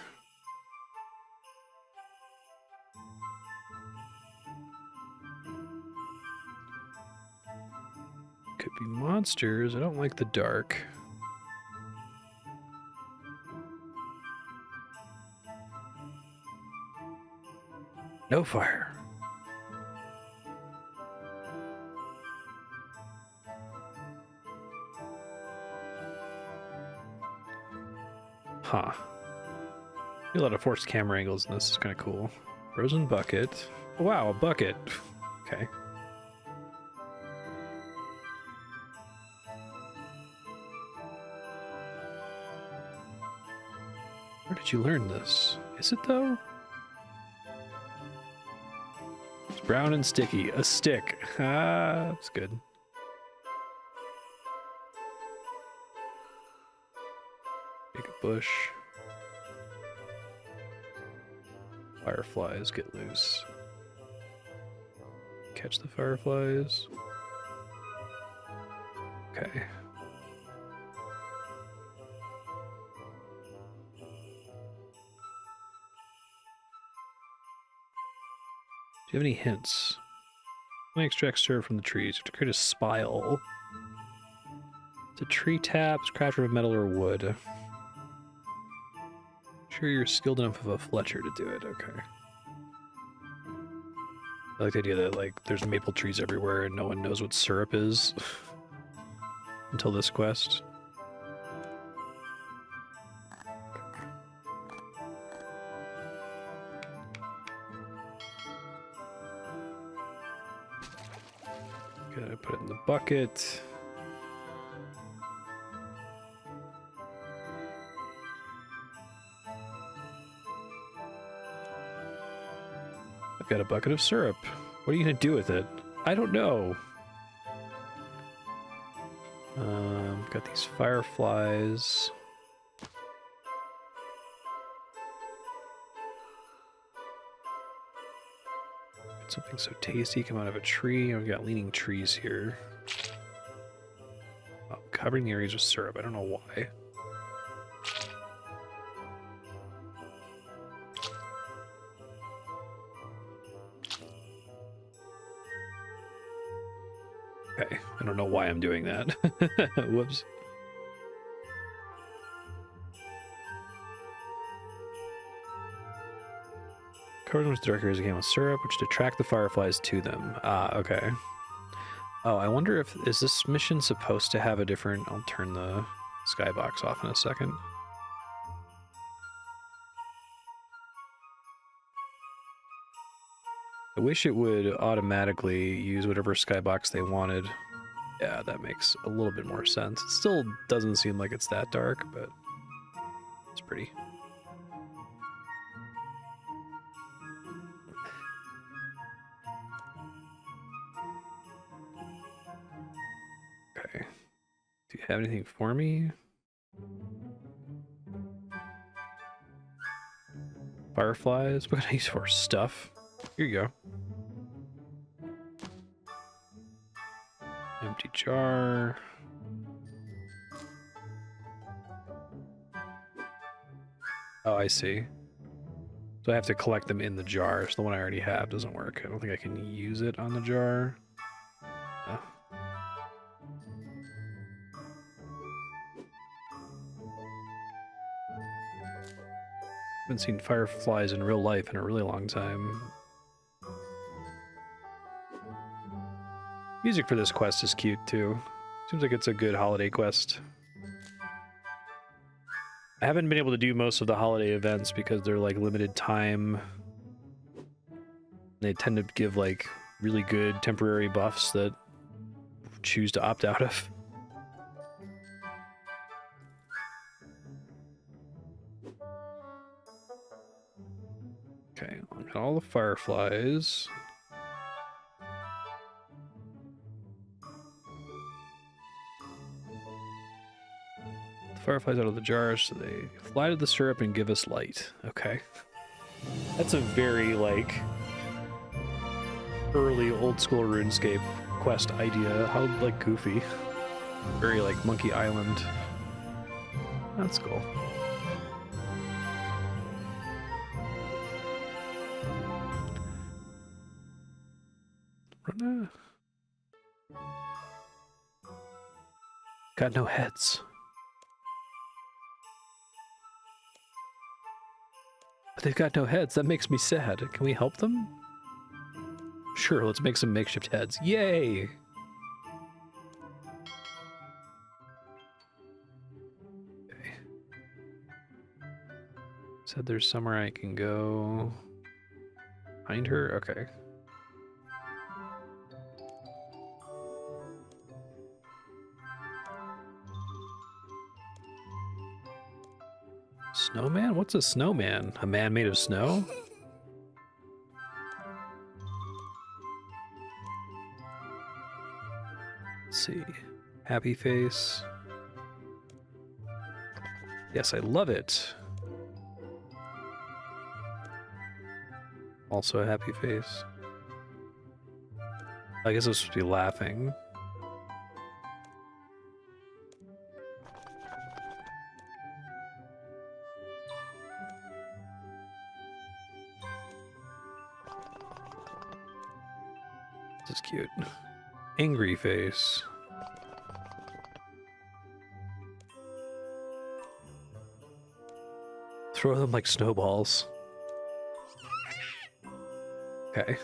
Could be monsters. I don't like the dark. No fire. Huh. A lot of forced camera angles in this. Is kind of cool. Frozen bucket. Oh, wow, a bucket. Okay. Where did you learn this? Is it though? It's brown and sticky. A stick. Ah, that's good. Make a bush. Fireflies get loose. Catch the fireflies. Okay. Do you have any hints? When I extract syrup from the trees, you have to create a spile. It's a tree tap, scratch of metal or wood. Sure you're skilled enough of a Fletcher to do it, okay. I like the idea that, like, there's maple trees everywhere and no one knows what syrup is until this quest. Gotta put it in the bucket. I've got a bucket of syrup. What are you gonna do with it? I don't know. Got these fireflies. Something so tasty come out of a tree. We've got leaning trees here. Oh, covering the areas with syrup. I don't know why. Okay, I don't know why I'm doing that. Whoops. Cover them with dark areas again with syrup, which attract the fireflies to them. Ah, okay. Oh, I wonder if... Is this mission supposed to have a different... I'll turn the skybox off in a second. I wish it would automatically use whatever skybox they wanted. Yeah, that makes a little bit more sense. It still doesn't seem like it's that dark, but it's pretty. Okay. Do you have anything for me? Fireflies? What can I use for? Stuff? Here you go. Empty jar. Oh, I see. So I have to collect them in the jar. So the one I already have doesn't work. I don't think I can use it on the jar. Oh. Haven't seen fireflies in real life in a really long time. Music for this quest is cute too. Seems like it's a good holiday quest. I haven't been able to do most of the holiday events because they're like limited time. They tend to give like really good temporary buffs that choose to opt out of. Okay, got all the fireflies. The fireflies out of the jars, so they fly to the syrup and give us light. Okay. That's a very, like, early old school RuneScape quest idea. How, like, goofy. Very, like, Monkey Island. That's cool. Got no heads. But they've got no heads. That makes me sad. Can we help them? Sure, let's make some makeshift heads. Yay! Okay. Said there's somewhere I can go. Find her? Okay. Snowman? What's a snowman? A man made of snow? Let's see. Happy face. Yes, I love it. Also a happy face. I guess it's supposed to be laughing. This is cute. Angry face. Throw them like snowballs. Okay.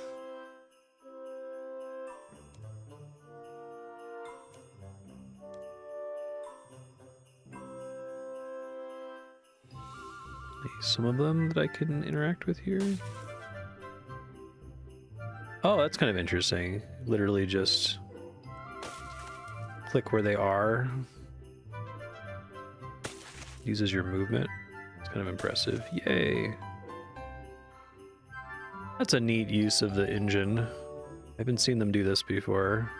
Some of them that I can interact with here. Oh, that's kind of interesting. Literally just click where they are. Uses your movement. It's kind of impressive. Yay. That's a neat use of the engine. I haven't seen them do this before.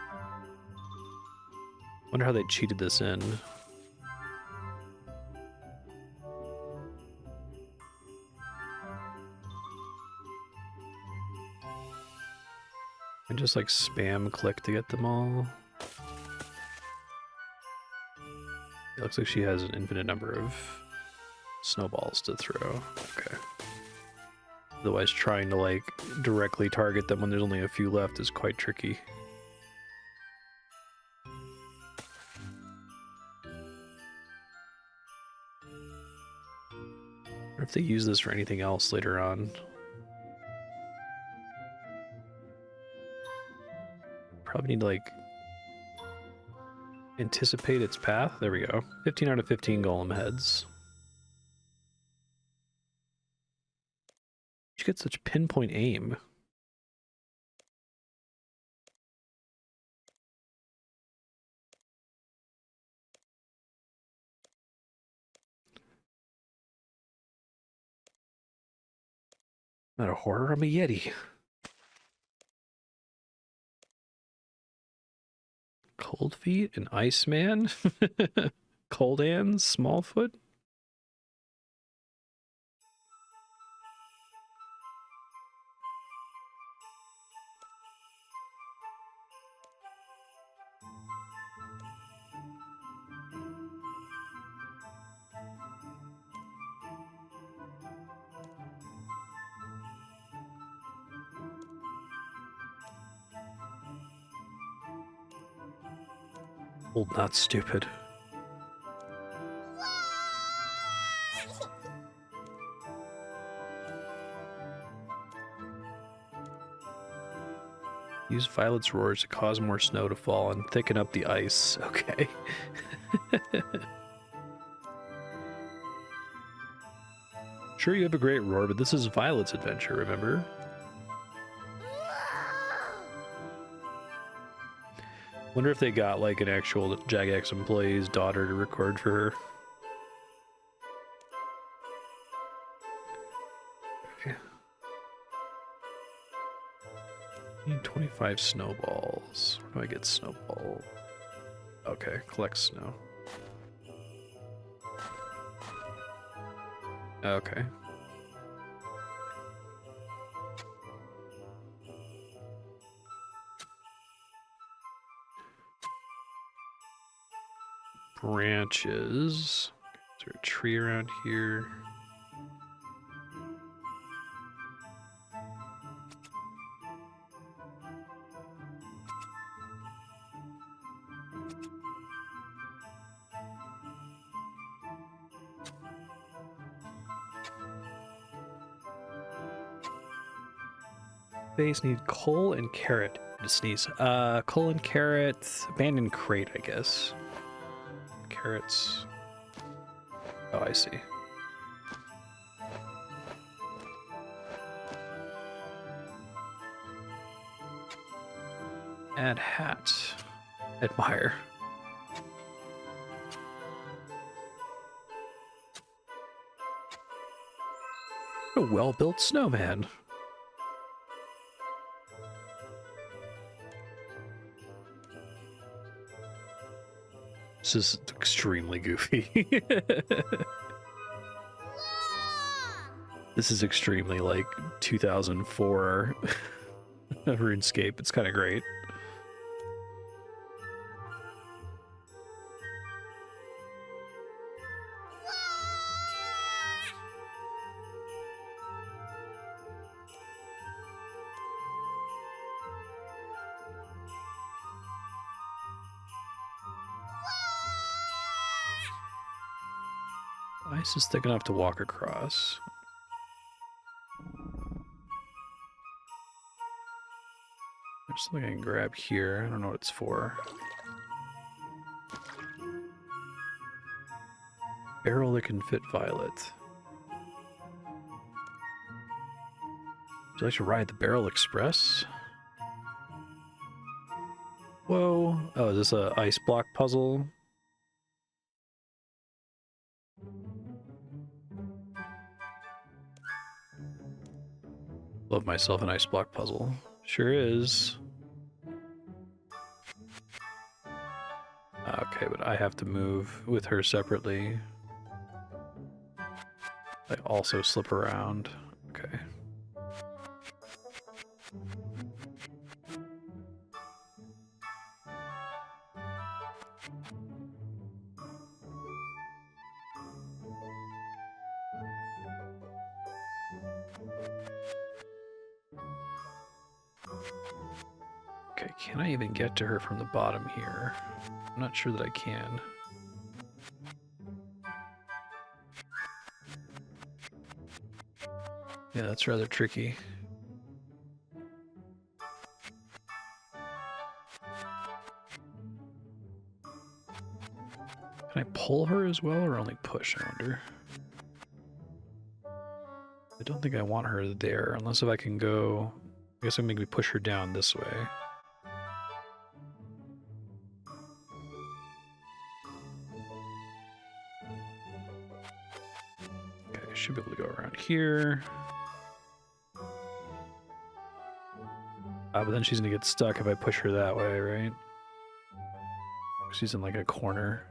Wonder how they cheated this in. And just like spam click to get them all. It looks like she has an infinite number of snowballs to throw. Okay. Otherwise trying to like directly target them when there's only a few left is quite tricky. Or if they use this for anything else later on. Probably need to like anticipate its path. There we go. 15 out of 15 golem heads. You get such pinpoint aim. Not a horror, I'm a Yeti. Cold Feet, an Iceman, Cold Hands, Smallfoot. Old, not stupid. Use Violet's roars to cause more snow to fall and thicken up the ice. Okay. Sure, you have a great roar, but this is Violet's adventure, remember? Wonder if they got like an actual Jagex employee's daughter to record for her. Okay. Need 25 snowballs. Where do I get snowball? Okay, collect snow. Okay. Branches. Is there a tree around here? Base need coal and carrot to sneeze. Coal and carrot, abandoned crate, I guess. Carrots. Oh, I see. Add hat. Admire. A well-built snowman. This is extremely goofy. This is extremely like 2004 RuneScape. It's kind of great. Ice is thick enough to walk across. There's something I can grab here. I don't know what it's for. Barrel that can fit Violet. Would you like to ride the Barrel Express? Whoa. Oh, is this a ice block puzzle? Love myself an ice block puzzle. Sure is. Okay, but I have to move with her separately. I also slip around. Okay. Okay, can I even get to her from the bottom here? I'm not sure that I can. Yeah, that's rather tricky. Can I pull her as well, or only push, I wonder? I don't think I want her there, unless if I can go... I guess I'm maybe push her down this way. Okay, I should be able to go around here. But then she's gonna get stuck if I push her that way, right? She's in like a corner.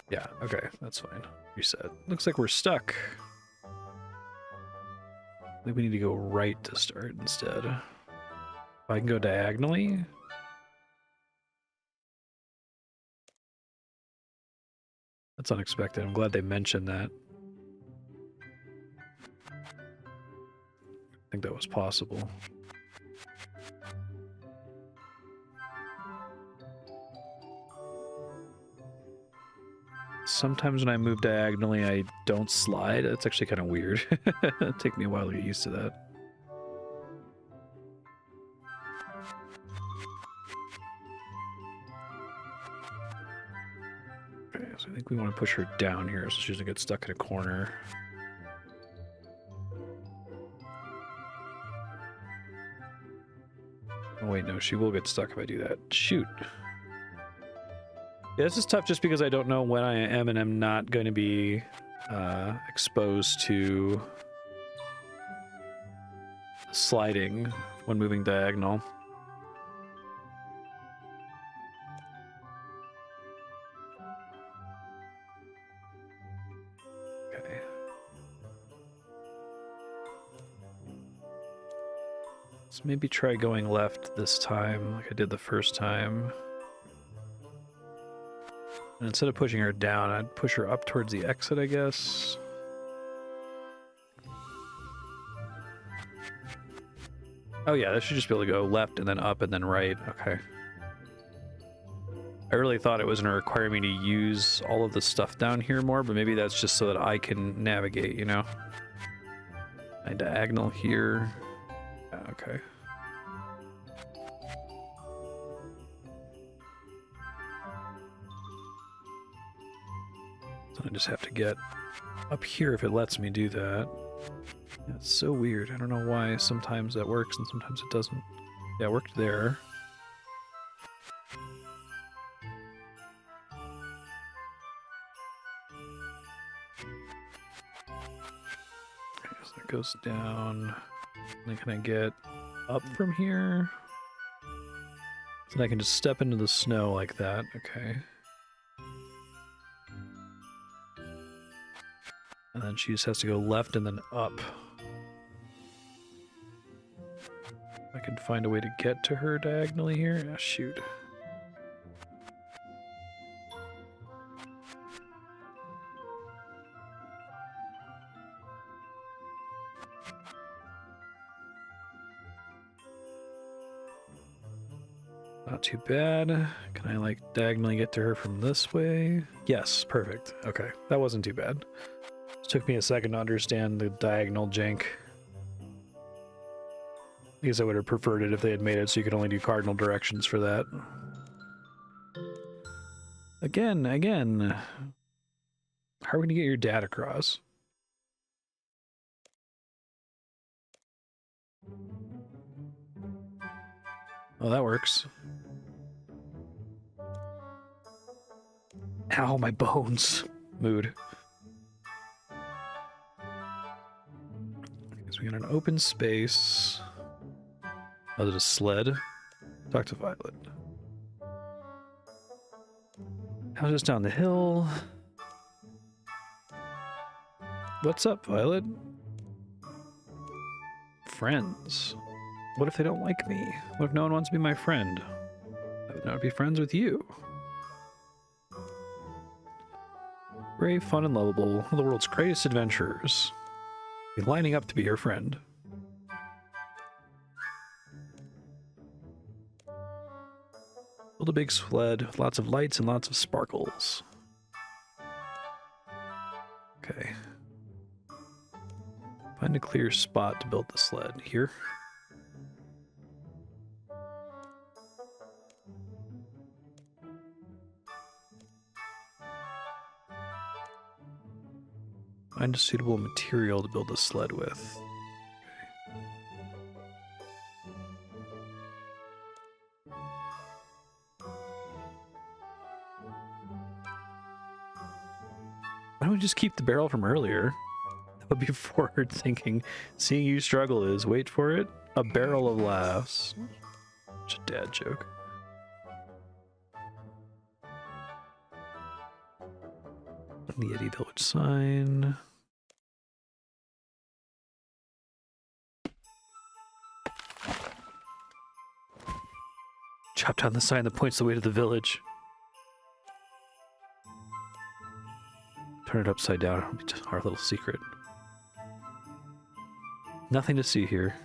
Yeah, okay, that's fine. Reset. Looks like we're stuck. I think we need to go right to start instead. If I can go diagonally. That's unexpected. I'm glad they mentioned that. I think that was possible. Sometimes when I move diagonally, I don't slide. That's actually kind of weird. It'll take me a while to get used to that. Okay, so I think we want to push her down here so she doesn't get stuck in a corner. Oh wait, no, she will get stuck if I do that. Shoot. Yeah, this is tough just because I don't know when I am and am not going to be exposed to sliding when moving diagonal. Okay. Let's maybe try going left this time like I did the first time. And instead of pushing her down, I'd push her up towards the exit, I guess. Oh yeah, that should just be able to go left and then up and then right. Okay. I really thought it was going to require me to use all of the stuff down here more, but maybe that's just so that I can navigate, you know? I diagonal here. Okay. So I just have to get up here if it lets me do that. Yeah, it's so weird. I don't know why sometimes that works and sometimes it doesn't. Yeah, it worked there. Okay, so it goes down. And then can I get up from here? So I can just step into the snow like that. Okay. And then she just has to go left and then up. I can find a way to get to her diagonally here. Ah, shoot. Not too bad. Can I like diagonally get to her from this way? Yes, perfect. Okay, that wasn't too bad. It took me a second to understand the diagonal jank. I guess I would have preferred it if they had made it so you could only do cardinal directions for that. Again. How are we gonna get your dad across? Oh, that works. Ow, my bones. Mood. So we got an open space. Oh, there's a sled. Talk to Violet. How's down the hill? What's up, Violet? Friends. What if they don't like me? What if no one wants to be my friend? I would not be friends with you. Brave, fun, and lovable. One of the world's greatest adventurers. Be lining up to be your friend. Build a big sled with lots of lights and lots of sparkles. Okay. Find a clear spot to build the sled. Here. Find a suitable material to build a sled with. Why don't we just keep the barrel from earlier? That would be forward thinking. Seeing you struggle is, wait for it, a barrel of laughs. Such a dad joke. The Yeti Village sign. Chop down the sign that points the way to the village. Turn it upside down. It'll be our little secret. Nothing to see here.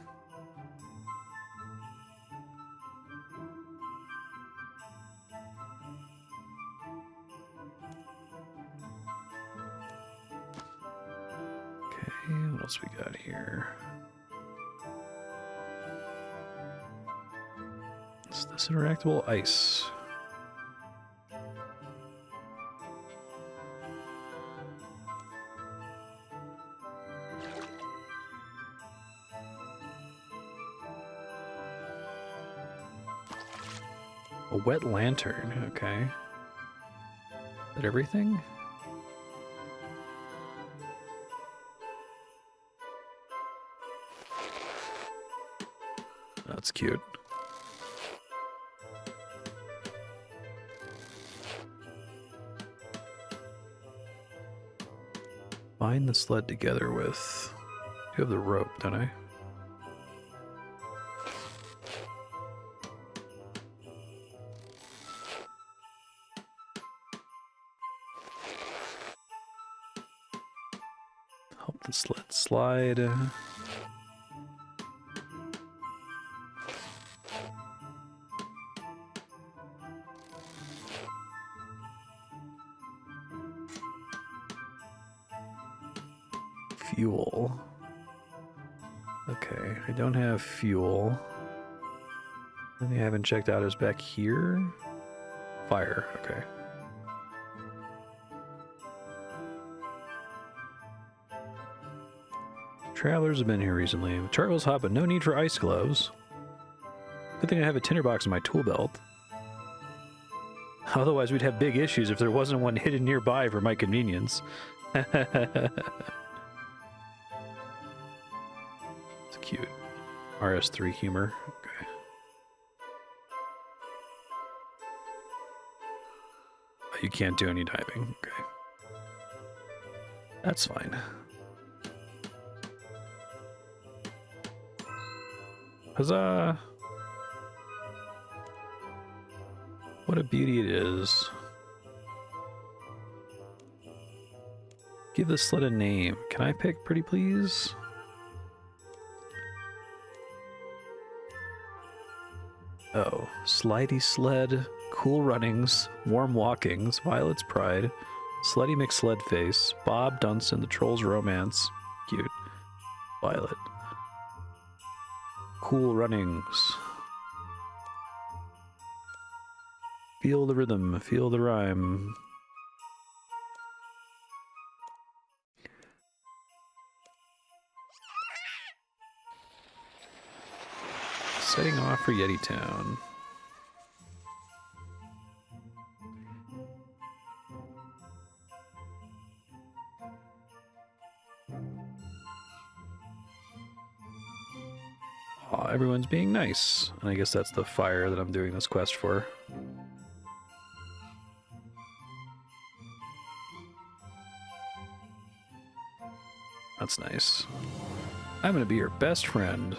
Okay, what else we got here? Is this interactable ice? A wet lantern, okay. Is that everything? That's cute. Bind the sled together with... You have the rope, don't I? Help the sled slide. Fuel. Okay, I don't have fuel. Anything I haven't checked out is back here. Fire, okay. Travelers have been here recently. The charcoal's hot, but no need for ice gloves. Good thing I have a tinderbox in my tool belt. Otherwise, we'd have big issues if there wasn't one hidden nearby for my convenience. It's cute. RS3 humor. Okay. Oh, you can't do any diving. Okay. That's fine. Huzzah! What a beauty it is. Give the sled a name. Can I pick, pretty please? Oh, Slidey Sled, Cool Runnings, Warm Walkings, Violet's Pride, Slutty McSledface, Bob Dunson, The Troll's Romance, cute, Violet. Cool Runnings. Feel the rhythm, feel the rhyme. Setting off for Yeti Town. Aw, everyone's being nice. And I guess that's the fire that I'm doing this quest for. That's nice. I'm gonna be your best friend.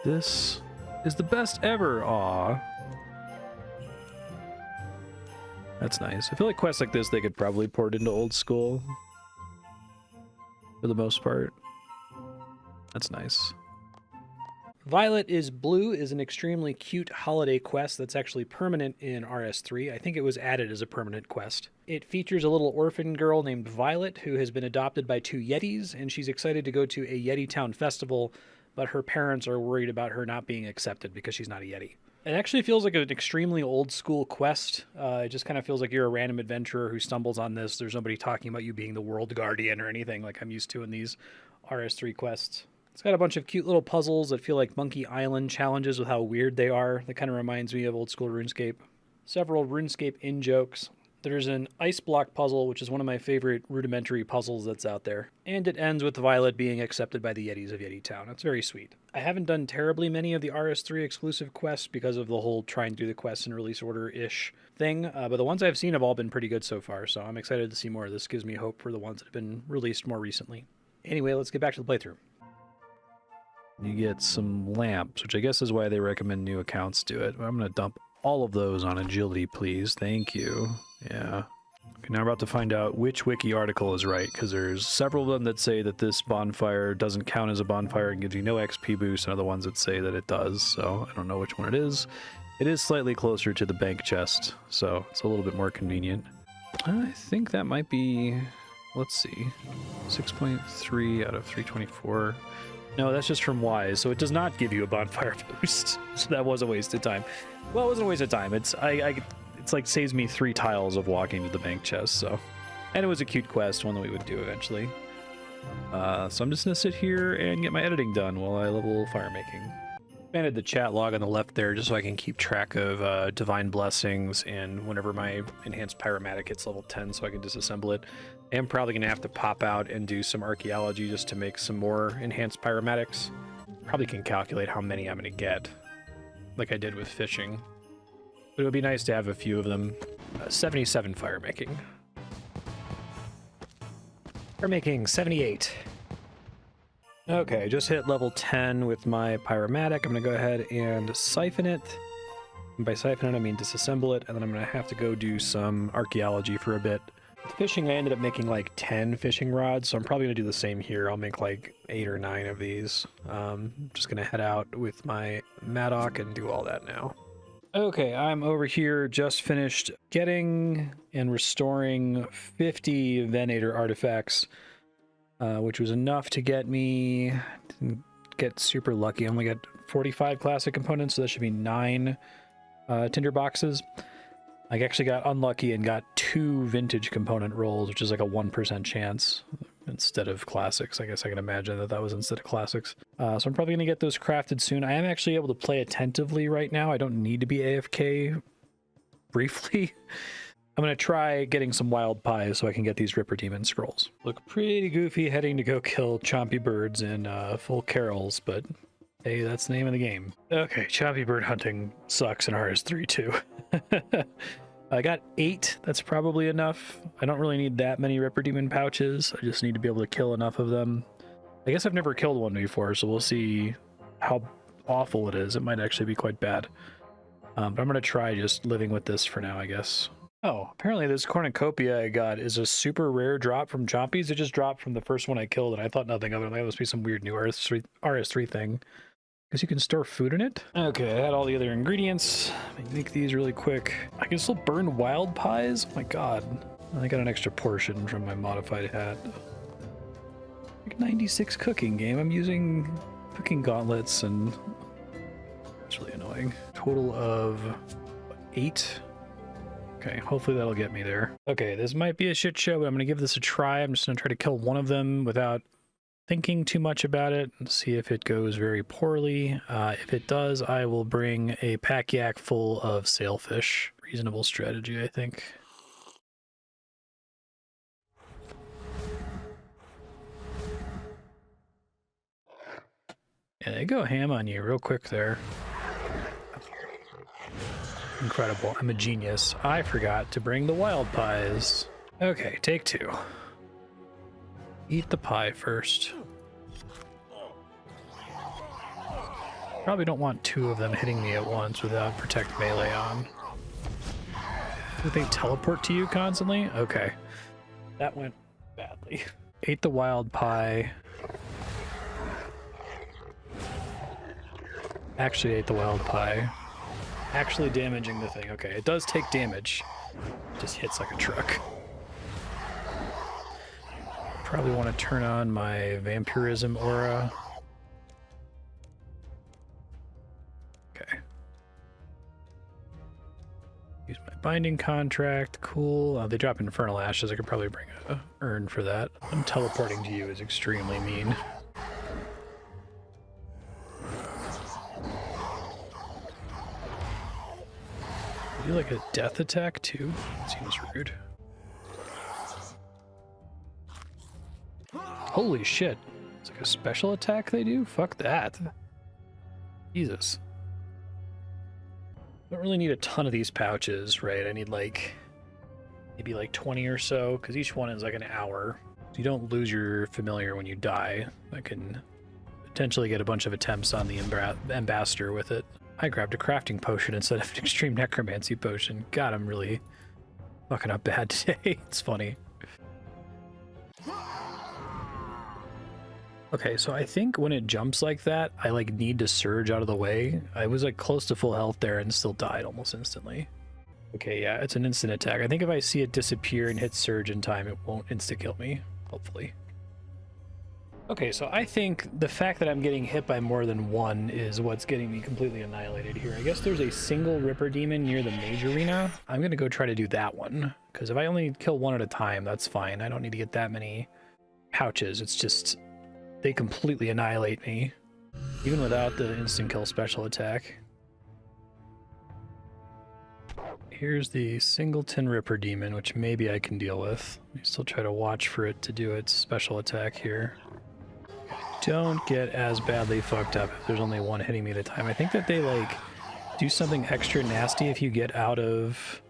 This is the best ever, aw. That's nice. I feel like quests like this, they could probably port into old school. For the most part. That's nice. Violet is Blue is an extremely cute holiday quest that's actually permanent in RS3. I think it was added as a permanent quest. It features a little orphan girl named Violet who has been adopted by 2 Yetis, and she's excited to go to a Yeti Town festival, but her parents are worried about her not being accepted because she's not a Yeti. It actually feels like an extremely old school quest. It just kind of feels like you're a random adventurer who stumbles on this. There's nobody talking about you being the world guardian or anything like I'm used to in these RS3 quests. It's got a bunch of cute little puzzles that feel like Monkey Island challenges with how weird they are. That kind of reminds me of old school RuneScape. Several RuneScape in-jokes. There's an ice block puzzle, which is one of my favorite rudimentary puzzles that's out there. And it ends with Violet being accepted by the Yetis of Yeti Town. It's very sweet. I haven't done terribly many of the RS3 exclusive quests because of the whole try and do the quests in release order-ish thing, but the ones I've seen have all been pretty good so far, so I'm excited to see more. This gives me hope for the ones that have been released more recently. Anyway, let's get back to the playthrough. You get some lamps, which I guess is why they recommend new accounts do it. I'm going to dump all of those on agility, please. Thank you. Yeah. Okay, now we're about to find out which wiki article is right, because there's several of them that say that this bonfire doesn't count as a bonfire and gives you no XP boost, and other ones that say that it does, so I don't know which one it is. It is slightly closer to the bank chest, so it's a little bit more convenient. I think that might be, let's see, 6.3 out of 324. No, that's just from Wise, so it does not give you a bonfire boost. So that was a waste of time. Well, it wasn't a waste of time. It's like saves me 3 tiles of walking to the bank chest. So, and it was a cute quest, one that we would do eventually. So I'm just gonna sit here and get my editing done while I level fire making. Expanded the chat log on the left there just so I can keep track of divine blessings and whenever my enhanced pyromatic hits level 10 so I can disassemble it. I am probably gonna have to pop out and do some archaeology just to make some more enhanced pyromatics. Probably can calculate how many I'm gonna get, like I did with fishing. But it would be nice to have a few of them. 77 fire making. Fire making 78. Okay, just hit level 10 with my pyromatic. I'm gonna go ahead and siphon it. And by siphon it, I mean disassemble it, and then I'm gonna have to go do some archaeology for a bit. With fishing, I ended up making like 10 fishing rods, so I'm probably gonna do the same here. I'll make like 8 or 9 of these. Just gonna head out with my Maddock and do all that now. Okay, I'm over here, just finished getting and restoring 50 Venator artifacts. Which was enough to get me, didn't get super lucky. I only got 45 classic components, so that should be 9 tinder boxes. I actually got unlucky and got 2 vintage component rolls, which is like a 1% chance instead of classics. I guess I can imagine that that was instead of classics. So I'm probably going to get those crafted soon. I am actually able to play attentively right now. I don't need to be AFK briefly. I'm going to try getting some wild pies so I can get these Ripper Demon scrolls. Look pretty goofy heading to go kill chompy birds in full carols, but hey, that's the name of the game. Okay, chompy bird hunting sucks in RS3 too. I got 8. That's probably enough. I don't really need that many Ripper Demon pouches. I just need to be able to kill enough of them. I guess I've never killed one before, so we'll see how awful it is. It might actually be quite bad. But I'm going to try just living with this for now, I guess. Oh, apparently this cornucopia I got is a super rare drop from Chompies. It just dropped from the first one I killed, and I thought nothing of it. Like, it must be some weird new RS3 thing. Because you can store food in it. Okay, I had all the other ingredients. Let me make these really quick. I can still burn wild pies? Oh my god. I got an extra portion from my modified hat. Like 96 cooking game. I'm using cooking gauntlets, and it's really annoying. Total of 8. Okay, hopefully that'll get me there. Okay, this might be a shit show, but I'm going to give this a try. I'm just going to try to kill one of them without thinking too much about it and see if it goes very poorly. If it does, I will bring a pack yak full of sailfish. Reasonable strategy, I think. Yeah, they go ham on you real quick there. Incredible. I'm a genius. I forgot to bring the wild pies. Okay, take 2. Eat the pie first. Probably don't want 2 of them hitting me at once without protect melee on. Do they teleport to you constantly? Okay. That went badly. Ate the wild pie. Actually ate the wild pie. Actually damaging the thing. Okay, it does take damage. It just hits like a truck. Probably want to turn on my vampirism aura. Okay. Use my binding contract. Cool. They drop infernal ashes. I could probably bring a urn for that. Them teleporting to you is extremely mean. Do like a death attack too? Seems rude. Holy shit. It's like a special attack they do? Fuck that. Jesus. Don't really need a ton of these pouches, right? I need like maybe like 20 or so, because each one is like an hour. So you don't lose your familiar when you die. I can potentially get a bunch of attempts on the ambassador with it. I grabbed a crafting potion instead of an extreme necromancy potion. God, I'm really fucking up bad today. It's funny. Okay, so I think when it jumps like that, I like need to surge out of the way. I was like close to full health there and still died almost instantly. Okay, yeah, it's an instant attack. I think if I see it disappear and hit surge in time, it won't insta-kill me, hopefully. Okay, so I think the fact that I'm getting hit by more than one is what's getting me completely annihilated here. I guess there's a single Ripper Demon near the Mage Arena. I'm going to go try to do that one, because if I only kill one at a time, that's fine. I don't need to get that many pouches. It's just, they completely annihilate me, even without the instant kill special attack. Here's the Singleton Ripper Demon, which maybe I can deal with. I still try to watch for it to do its special attack here. Don't get as badly fucked up if there's only one hitting me at a time. I think that they like do something extra nasty if you get out of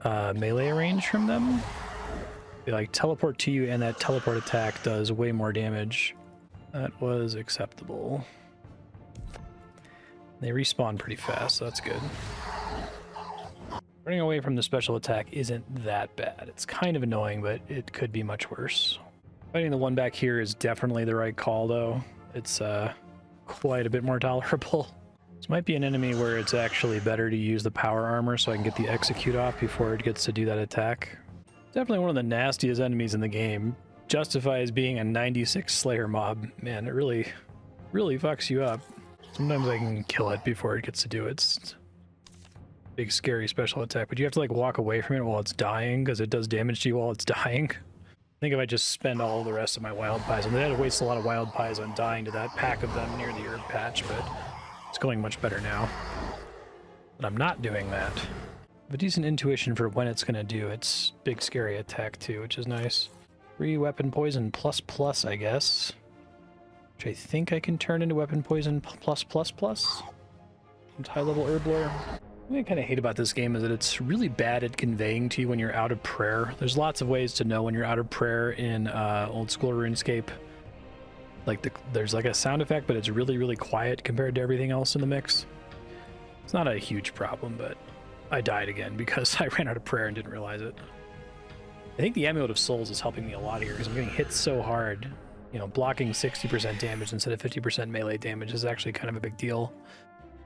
melee range from them. They like teleport to you, and that teleport attack does way more damage. That was acceptable. They respawn pretty fast, so that's good. Running away from the special attack isn't that bad. It's kind of annoying, but it could be much worse. Fighting the one back here is definitely the right call, though. It's quite a bit more tolerable. This might be an enemy where it's actually better to use the power armor so I can get the execute off before it gets to do that attack. Definitely one of the nastiest enemies in the game. Justifies being a 96 Slayer mob. Man, it really fucks you up. Sometimes I can kill it before it gets to do its big scary special attack, but you have to like walk away from it while it's dying because it does damage to you while it's dying. I think if I just spend all the rest of my wild pies, and I had to waste a lot of wild pies on dying to that pack of them near the herb patch, but it's going much better now. But I'm not doing that. I have a decent intuition for when it's going to do its big scary attack too, which is nice. 3 weapon poison plus, I guess. Which I think I can turn into weapon poison plus. Some high level herb lore. What I kind of hate about this game is that it's really bad at conveying to you when you're out of prayer. There's lots of ways to know when you're out of prayer in old school RuneScape. Like there's like a sound effect, but it's really quiet compared to everything else in the mix. It's not a huge problem, but I died again because I ran out of prayer and didn't realize it. I think the Amulet of Souls is helping me a lot here because I'm getting hit so hard. You know, blocking 60% damage instead of 50% melee damage is actually kind of a big deal.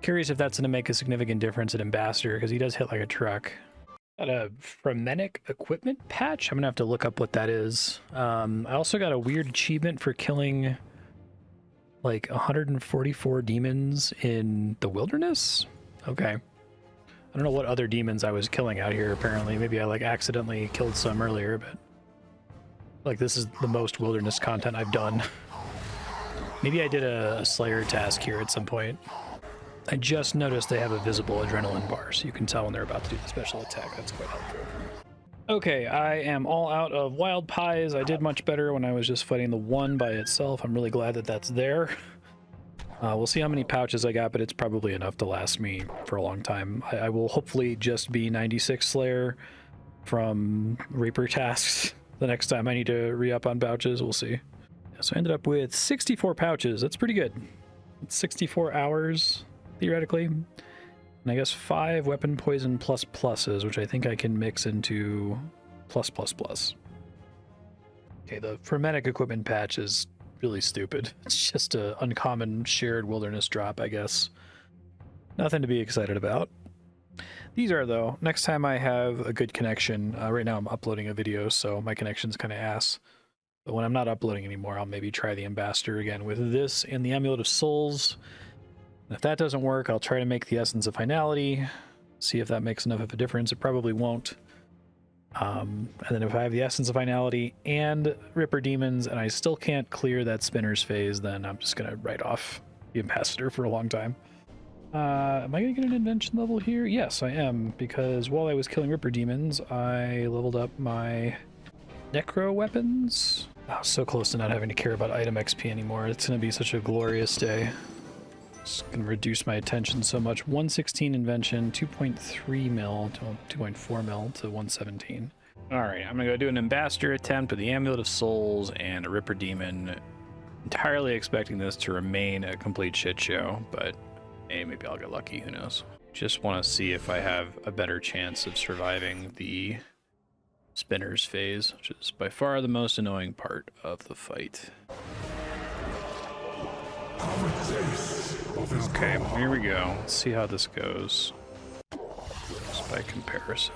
Curious if that's going to make a significant difference at Ambassador, because he does hit like a truck. Got a Frenetic equipment patch. I'm going to have to look up what that is. I also got a weird achievement for killing like 144 demons in the wilderness. Okay. I don't know what other demons I was killing out here, apparently. Maybe I like accidentally killed some earlier, but like this is the most wilderness content I've done. Maybe I did a Slayer task here at some point. I just noticed they have a visible adrenaline bar, so you can tell when they're about to do the special attack. That's quite helpful. Okay, I am all out of wild pies. I did much better when I was just fighting the one by itself. I'm really glad that that's there. We'll see how many pouches I got, but it's probably enough to last me for a long time. I will hopefully just be 96 Slayer from Reaper tasks the next time I need to re-up on pouches. We'll see. So I ended up with 64 pouches. That's pretty good. It's 64 hours. Theoretically, and I guess 5 weapon poison pluses, which I think I can mix into plus. Okay, the Frenetic equipment patch is really stupid. It's just an uncommon shared wilderness drop, I guess. Nothing to be excited about. These are, though, next time I have a good connection. Right now I'm uploading a video, so my connection's kind of ass. But when I'm not uploading anymore, I'll maybe try the Ambassador again with this and the Amulet of Souls. If that doesn't work, I'll try to make the Essence of Finality, see if that makes enough of a difference. It probably won't. And then if I have the Essence of Finality and Ripper Demons and I still can't clear that Spinner's phase, then I'm just going to write off the Ambassador for a long time. Am I going to get an invention level here? Yes, I am, because while I was killing Ripper Demons, I leveled up my Necro weapons. Oh, so close to not having to care about item XP anymore. It's going to be such a glorious day. It's going to reduce my attention so much. 116 invention, 2.3 mil to 2.4 mil to 117. All right, I'm going to go do an Ambassador attempt with the Amulet of Souls and a Ripper Demon. Entirely expecting this to remain a complete shit show, but hey, maybe I'll get lucky, who knows. Just want to see if I have a better chance of surviving the Spinner's phase, which is by far the most annoying part of the fight. Okay, here we go. Let's see how this goes. Just by comparison.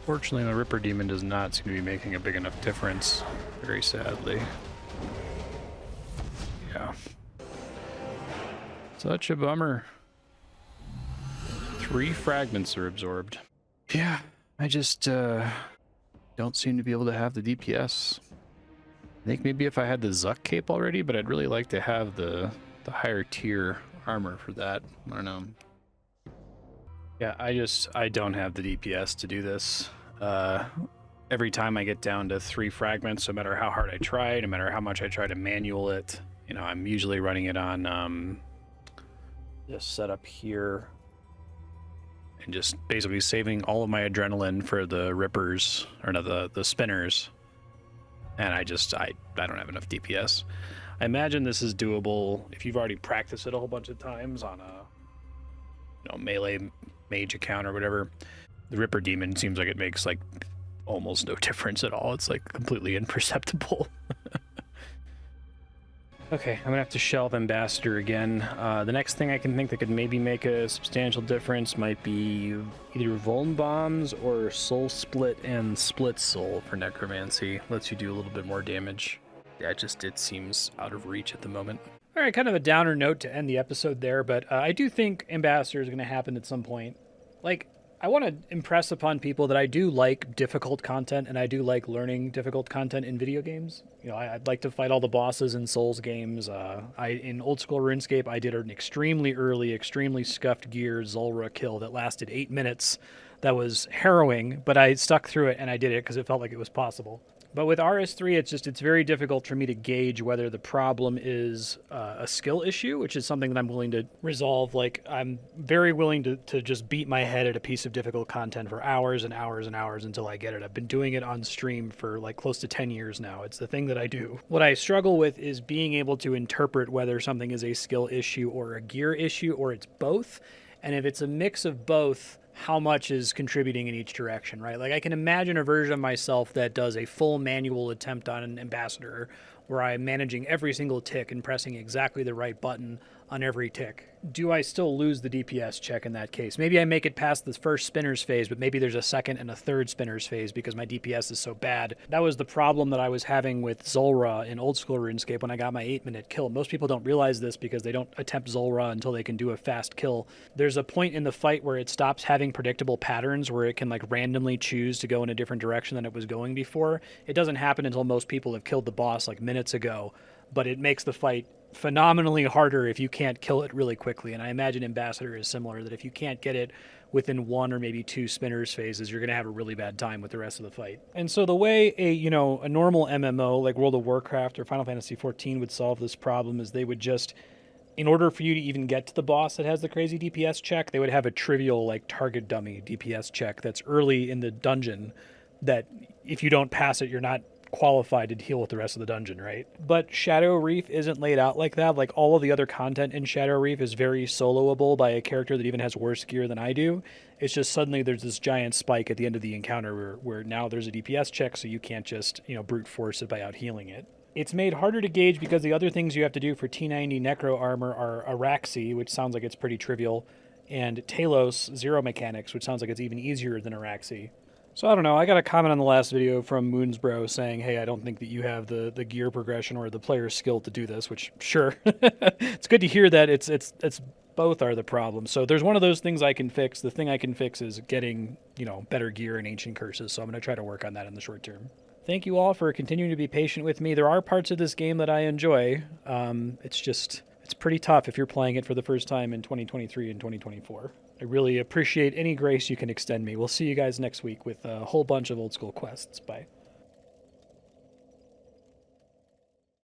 Fortunately, the Ripper Demon does not seem to be making a big enough difference, very sadly. Yeah. Such a bummer. 3 fragments are absorbed. Yeah, I just don't seem to be able to have the DPS. I think maybe if I had the Zuck cape already, but I'd really like to have the higher tier armor for that. I don't know. Yeah, I don't have the DPS to do this. Every time I get down to 3 fragments, no matter how hard I try, no matter how much I try to manual it, you know, I'm usually running it on this setup here and just basically saving all of my adrenaline for the rippers, or no, the spinners. And I don't have enough DPS. I imagine this is doable if you've already practiced it a whole bunch of times on a melee mage account or whatever. The Ripper Demon seems like it makes like almost no difference at all. It's like completely imperceptible. Okay, I'm gonna have to shelve Ambassador again. The next thing I can think that could maybe make a substantial difference might be either Vuln Bombs or Soul Split and Split Soul for Necromancy. Lets you do a little bit more damage. Yeah, it seems out of reach at the moment. All right, kind of a downer note to end the episode there, but I do think Ambassador is going to happen at some point. Like, I want to impress upon people that I do like difficult content, and I do like learning difficult content in video games. You know, I'd like to fight all the bosses in Souls games. In old school RuneScape, I did an extremely early, extremely scuffed gear Zulrah kill that lasted 8 minutes. That was harrowing, but I stuck through it and I did it because it felt like it was possible. But with RS3, it's very difficult for me to gauge whether the problem is a skill issue, which is something that I'm willing to resolve. Like, I'm very willing to just beat my head at a piece of difficult content for hours and hours and hours until I get it. I've been doing it on stream for like close to 10 years now. It's the thing that I do. What I struggle with is being able to interpret whether something is a skill issue or a gear issue, or it's both. And if it's a mix of both, how much is contributing in each direction, right? Like, I can imagine a version of myself that does a full manual attempt on an Ambassador where I'm managing every single tick and pressing exactly the right button on every tick. Do I still lose the DPS check in that case? Maybe I make it past the first spinner's phase, but maybe there's a second and a third spinner's phase because my DPS is so bad. That was the problem that I was having with Zulrah in old school RuneScape when I got my 8-minute kill. Most people don't realize this because they don't attempt Zulrah until they can do a fast kill. There's a point in the fight where it stops having predictable patterns, where it can like randomly choose to go in a different direction than it was going before. It doesn't happen until most people have killed the boss like minutes ago, but it makes the fight phenomenally harder if you can't kill it really quickly. And I imagine Ambassador is similar, that if you can't get it within 1 or maybe 2 spinners phases, you're going to have a really bad time with the rest of the fight. And so the way a normal MMO like World of Warcraft or Final Fantasy XIV would solve this problem is they would just, in order for you to even get to the boss that has the crazy DPS check, they would have a trivial like target dummy DPS check that's early in the dungeon that if you don't pass it, you're not qualified to deal with the rest of the dungeon, right? But Shadow Reef isn't laid out like that. Like, all of the other content in Shadow Reef is very soloable by a character that even has worse gear than I do. It's just suddenly there's this giant spike at the end of the encounter where now there's a DPS check, so you can't just, brute force it by out healing it. It's made harder to gauge because the other things you have to do for T90 Necro Armor are Araxi, which sounds like it's pretty trivial, and Talos Zero Mechanics, which sounds like it's even easier than Araxi. So I don't know, I got a comment on the last video from Moonsbro saying, hey, I don't think that you have the gear progression or the player's skill to do this, which, sure. It's good to hear that it's both are the problem. So there's one of those things I can fix. The thing I can fix is getting, better gear and Ancient Curses, so I'm going to try to work on that in the short term. Thank you all for continuing to be patient with me. There are parts of this game that I enjoy. It's pretty tough if you're playing it for the first time in 2023 and 2024. I really appreciate any grace you can extend me. We'll see you guys next week with a whole bunch of old school quests. Bye.